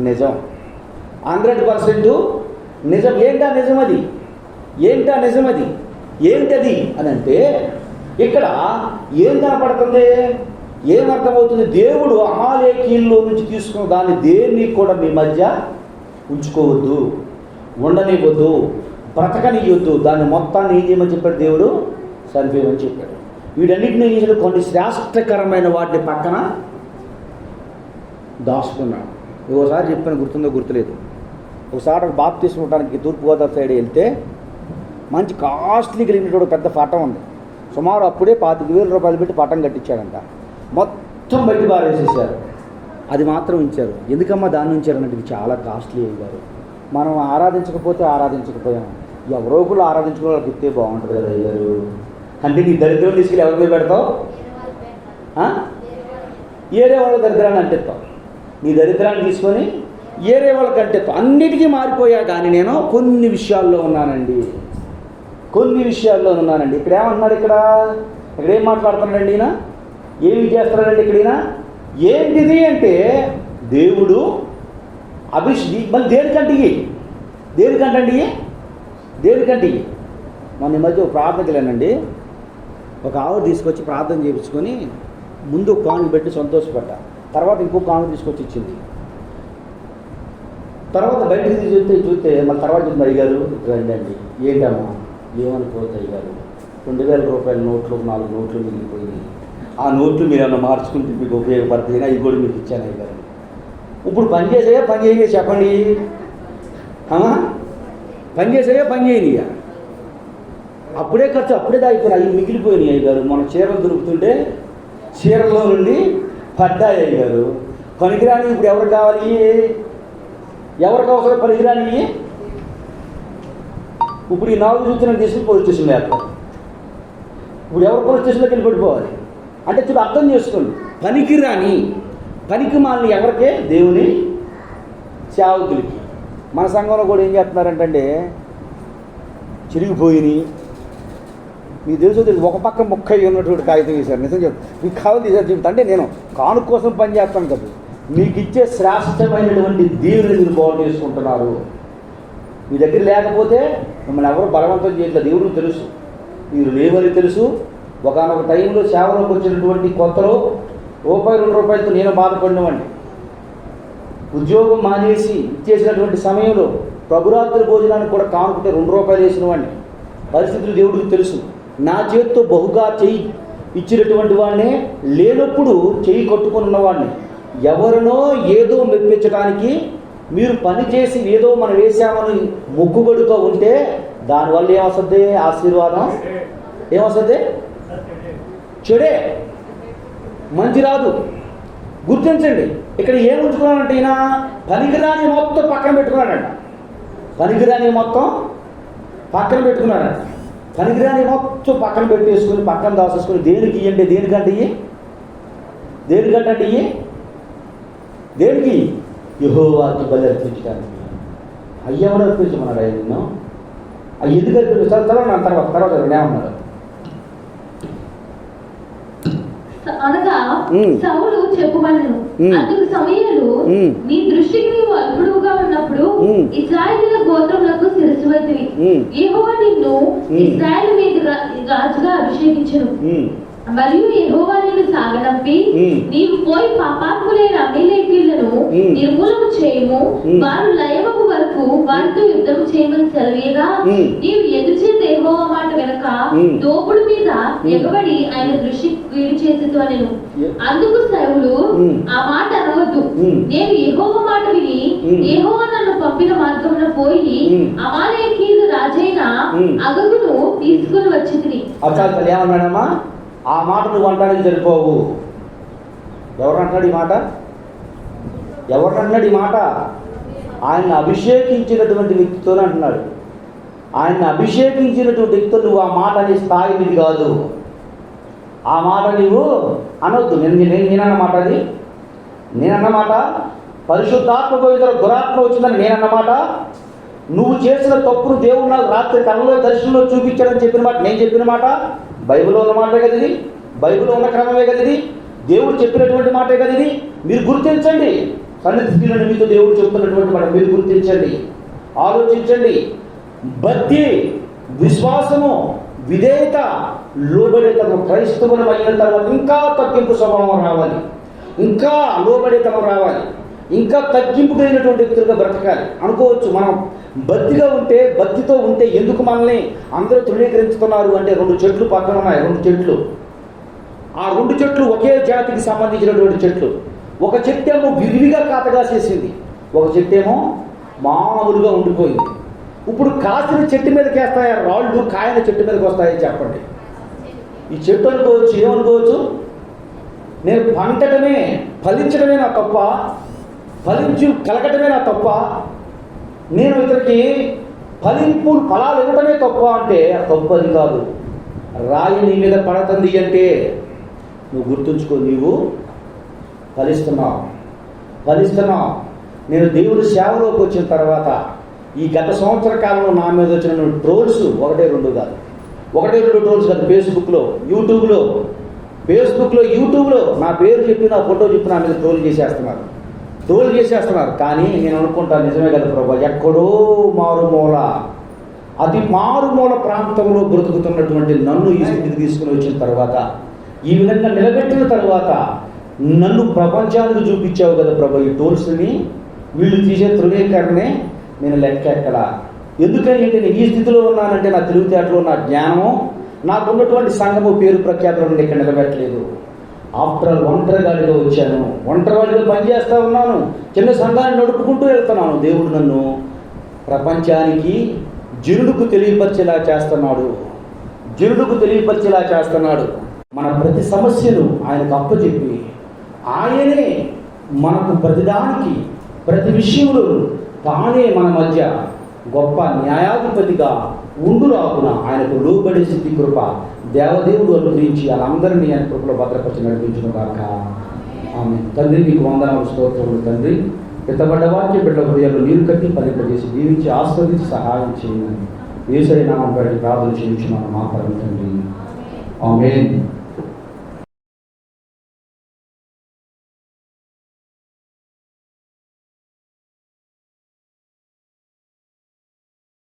నిజం. 100% నిజం. ఏంటా నిజం అది? ఏంటది అని అంటే, ఇక్కడ ఏం కనపడుతుంది? ఏమర్థమవుతుంది? దేవుడు అమాలేకీయుల్లో నుంచి తీసుకున్న దాన్ని దేన్ని కూడా మీ మధ్య ఉంచుకోవద్దు, ఉండనివ్వద్దు, బ్రతకనియొద్దు. దాన్ని మొత్తాన్ని ఏం చేయమని చెప్పాడు దేవుడు? చనిపోయమని చెప్పాడు. వీటన్నిటిని చేసిన కొన్ని శ్రేష్టకరమైన వాటిని పక్కన దాచుకున్నాడు. ఒకసారి చెప్పాను, గుర్తుందో గుర్తులేదు. ఒకసారి బాప్తిస్మం ఇవ్వడానికి తూర్పుగోదావరి సైడ్ వెళ్తే మంచి కాస్ట్లీ కలిగినటువంటి పెద్ద పటం ఉంది. సుమారు అప్పుడే 25,000 రూపాయలు పెట్టి పటం కట్టించాడంట. మొత్తం బయట బారేసేసారు, అది మాత్రం ఉంచారు. ఎందుకమ్మా దాన్ని ఉంచారన్నట్టు? చాలా కాస్ట్లీ అయ్యారు. మనం ఆరాధించకపోయాము, ఎవరో ఒకరు ఆరాధించుకునే వాళ్ళకి ఇస్తే బాగుంటుంది కదా అయ్యారు. అంటే నీ దరిద్రం తీసుకెళ్ళి ఎవరి మీద పెడతావు? ఏరే వాళ్ళ దరిద్రాన్ని అంటెత్తావు. నీ దరిద్రాన్ని తీసుకొని ఏరే వాళ్ళకి అంటెత్తావు. అన్నిటికీ మారిపోయా. కానీ నేను కొన్ని విషయాల్లో ఉన్నానండి. ఇక్కడ ఏమంటున్నాడు? ఇక్కడ ఏం మాట్లాడుతున్నాడండి ఈయన? ఏమి చేస్తున్నాడండి ఇక్కడ ఈయన? ఏంటిది అంటే, దేవుడు మళ్ళీ దేనికంటే మన ఈ మధ్య ప్రార్థనకి వెళ్ళానండి. ఒక ఆవిడ తీసుకొచ్చి ప్రార్థన చేయించుకొని ముందు పాను పెట్టి సంతోషపడ్డా. తర్వాత ఇంకో కానుక తీసుకొచ్చి ఇచ్చింది. తర్వాత బయటకు చూస్తే మళ్ళీ తర్వాత చూస్తే అయ్యారు రండి అండి. ఏంటమ్మా ఏమనుకోవద్దు అయ్యారు, 2000 రూపాయల నోట్లు 4 నోట్లు మిగిలిపోయింది. ఆ నోట్లు మీరు ఏమన్నా మార్చుకుంటే మీకు ఉపయోగపడుతుంది, అవి కూడా మీకు ఇచ్చాను అయ్యారు. ఇప్పుడు పని చేసాయా పని చేయని చెప్పండి, పని చేసాయా పని చేయని? అప్పుడే ఖర్చు అప్పుడే దాగిపోయినా అవి మిగిలిపోయినాయి అయ్యారు. మన చీరలు దొరుకుతుంటే చీరల్లో నుండి పడ్డాయి అయ్యారు. పనికిరాని ఇప్పుడు ఎవరికి కావాలి, ఎవరికి అవసరం పనికిరాని? ఇప్పుడు ఈ 4 చూసిన తీసుకుని పోలీస్ స్టేషన్లో వేస్తారు. ఇప్పుడు ఎవరు పోలీస్ స్టేషన్లోకి వెళ్ళి పడిపోవాలి అంటే చూడు, అర్థం చేసుకోండి. పనికిరాని పనికి మాలిన ఎవరికే? దేవుని సేవకులకి. మన సంఘంలో కూడా ఏం చేస్తున్నారంటే చిరిగిపోయినాయి. మీకు తెలుసు, ఒక పక్క ముక్క ఉన్నటువంటి కాగితం వేశారు. నిజం చెప్తాను, మీకు కావాలి చెప్తా అంటే నేను కానుక కోసం పని చేస్తాను కదా. మీకు ఇచ్చే శ్రేష్టమైనటువంటి దేవుని మీరు బాగు చేసుకుంటున్నారు. మీ దగ్గర లేకపోతే మిమ్మల్ని ఎవరు బలవంతం చేయట్లేదు. దేవుడికి తెలుసు మీరు లేవని తెలుసు. ఒకనొక టైంలో సేవలోకి వచ్చినటువంటి కొత్తలో ₹2 నేను బాధపడినవాడిని. ఉద్యోగం మానేసి ఇచ్చేసినటువంటి సమయంలో ప్రభురాత్రి భోజనానికి కూడా కానుకుంటే ₹2 వేసిన వాడిని. పరిస్థితులు దేవుడికి తెలుసు. నా చేతితో బహుగా చెయ్యి ఇచ్చినటువంటి వాడిని, లేనప్పుడు చెయ్యి కట్టుకుని ఉన్నవాడిని. ఎవరినో ఏదో మెప్పించడానికి మీరు పని చేసి ఏదో మనం వేసామని మొక్కుబడితో ఉంటే దానివల్ల ఏమొస్తుంది? ఆశీర్వాదం ఏమొస్తుంది? చెడే, మంచి రాదు. గుర్తించండి. ఇక్కడ ఏం ఉంచుకున్నానంటే ఈయన పనికిరాని మొత్తం పక్కన పెట్టుకున్నాడంట. పనికిరాని మొత్తం పక్కన పెట్టుకున్నాడంట. పనికిరాని మొత్తం పక్కన పెట్టేసుకుని పక్కన దాసేసుకుని దేనికి ఇవ్వండి? దేనికంటే ఇవి? దేనికంటే ఇవి? దేనికి? యెహోవాకి బలి అర్పించడానికి. అయ్యవరు అర్పించమన్నాడు ఆయన నిన్ను. అవి ఎందుకు అర్పించారు? తర్వాత ఏమన్నాడు? అనగా సౌలు చెప్పుమనెను. అందుకు సమూయేలు, నీ దృష్టికి నీవు అల్పుడుగా ఉన్నప్పుడు ఇశ్రాయేలీయుల గోత్రములకు శిరస్సువైతివి. యెహోవా నిన్ను ఇశ్రాయేలు మీద రాజుగా అభిషేకించును. మరియు యెహోవా నిన్ను సాగనంపి నీవు పోయి పాపాత్ములైన అమలేకీయులను నిర్మూలన చేయము, వారు లయమగు వరకు వారితో యుద్ధం చేయమని సెలవీయగా, నీవు ఎదుచేత యెహోవా మాట వెనక దోపుడు మీద ఎగబడి ఆయన దృష్టి వీడి చేసేది అనెను. అందుకు సౌలు, ఆ మాట అనవద్దు, నేను యెహోవా మాట విని యెహోవా నన్ను పంపిన మార్గమున పోయి అమాలేకీయుల రాజైన అగగును తీసుకుని వచ్చితిని. ఏమన్నాడమ్మా? ఆ మాట నువ్వు అంటానికి సరిపోవు. ఎవరంటాడు ఈ మాట? ఎవరంటున్నాడు ఈ మాట? ఆయన అభిషేకించినటువంటి వ్యక్తితోనే అంటున్నాడు. ఆయన అభిషేకించినటువంటి వ్యక్తితో నువ్వు ఆ మాట అనే స్థాయి ఇది కాదు. ఆ మాట నువ్వు అనొద్దు. నేనన్నమాట అది. నేనన్నమాట పరిశుద్ధాత్మ పవిత్ర దురాత్మ వచ్చిందని నేనన్నమాట. నువ్వు చేసిన తప్పును దేవుడు నాకు రాత్రి కళ్ళలో దర్శనంలో చూపించాడని చెప్పిన మాట నేను చెప్పిన మాట. బైబిల్లో ఉన్న మాటే కదా ఇది. బైబిల్లో ఉన్న క్రమమే కదా ఇది. దేవుడు చెప్పినటువంటి మాటే కదా ఇది. మీరు గుర్తించండి. సన్నిధిలో మీతో దేవుడు చెప్తున్నటువంటి మాట మీరు గుర్తించండి, ఆలోచించండి. భక్తి, విశ్వాసము, విధేయత, లోబడేతనం క్రైస్తవులం అయిన తర్వాత ఇంకా తగ్గింపు స్వభావం రావాలి, ఇంకా లోబడేతనం రావాలి, ఇంకా తగ్గింపు కలిగినటువంటి వ్యక్తులుగా బ్రతకాలి. అనుకోవచ్చు మనం భక్తిగా ఉంటే, భక్తితో ఉంటే ఎందుకు మనల్ని అందరూ తృణీకరించుతున్నారు అంటే 2 చెట్లు పక్కన ఉన్నాయి. 2 చెట్లు. ఆ 2 చెట్లు ఒకే జాతికి సంబంధించినటువంటి చెట్లు. ఒక చెట్టు ఏమో విరివిగా కాతగాసేసింది, ఒక చెట్టు ఏమో మామూలుగా ఉండిపోయింది. ఇప్పుడు కాసిన చెట్టు మీదకి వేస్తాయా రాళ్ళు, కాయన చెట్టు మీదకి వస్తాయని చెప్పండి. ఈ చెట్టు అనుకోవచ్చు, ఏమనుకోవచ్చు? నేను పంటటమే, ఫలించడమే నా తప్ప, ఫలించు కలగటమే నా తప్ప, నేను ఇతనికి ఫలాలు ఇవ్వటమే తప్ప అంటే తప్పు అది కాదు. రాయి నీ మీద పడుతుంది అంటే నువ్వు గుర్తుంచుకో, నీవు ఫలిస్తున్నావు. నేను దేవుడి సేవలోకి వచ్చిన తర్వాత ఈ గత సంవత్సర కాలంలో నా మీద వచ్చిన ట్రోల్స్ 1-2 కాదు, 1-2 ట్రోల్స్ కాదు. యూట్యూబ్లో నా పేరు చెప్పి నా ఫోటో చెప్పి నా మీద ట్రోల్ చేసేస్తున్నారు. కానీ నేను అనుకుంటాను, నిజమే కదా ప్రభా, ఎక్కడో మారుమూల, అతి మారుమూల ప్రాంతంలో బ్రతుకుతున్నటువంటి నన్ను ఈ స్థితికి తీసుకుని వచ్చిన తర్వాత, ఈ విధంగా నిలబెట్టిన తర్వాత నన్ను ప్రపంచానికి చూపించావు కదా ప్రభు ఈ టూల్స్ని, వీళ్ళు తీసే ధృవీకరణే నేను లెక్క ఎక్కడ. ఎందుకంటే నేను ఈ స్థితిలో ఉన్నానంటే నా తెలివితేటలు, నా జ్ఞానము, నాకున్నటువంటి సంఘము పేరు ప్రఖ్యాతులను ఇక్కడ నిలబెట్టలేదు. ఆఫ్టర్ ఆల్ ఒంటరిగాడిగా వచ్చాను, ఒంటరివాడిగా పనిచేస్తూ ఉన్నాను, చిన్న సంఘాన్ని నడుపుకుంటూ వెళ్తున్నాను. దేవుడు నన్ను ప్రపంచానికి జనులకు తెలియపరిచేలా చేస్తున్నాడు, జనులకు తెలియపరిచేలా చేస్తున్నాడు. మన ప్రతి సమస్యను ఆయనకు అప్పచెప్పి ఆయనే మనకు ప్రతిదానికి ప్రతి విషయంలో తానే మన మధ్య గొప్ప న్యాయాధిపతిగా ఉండులాగున ఆయనకు లోబడే స్థితి కృప దేవదేవుడు అనుగ్రహించి వాళ్ళందరినీ ఆయన కృపలో భద్రపరిచి నడిపించును గాక. ఆమేన్. తండ్రి నీకు వందనాలు, స్తోత్రములు తండ్రి. ఎత్తబడ్డ వాక్య బిడ్డల హృదయాల్లో నీరు కట్టి ఫలింపజేసి దీవించి ఆస్వాదించి సహాయం చేయమని యేసయ్య నామమున ప్రార్థన చేయించున్నాను మా పరమ తండ్రి. ఆమేన్.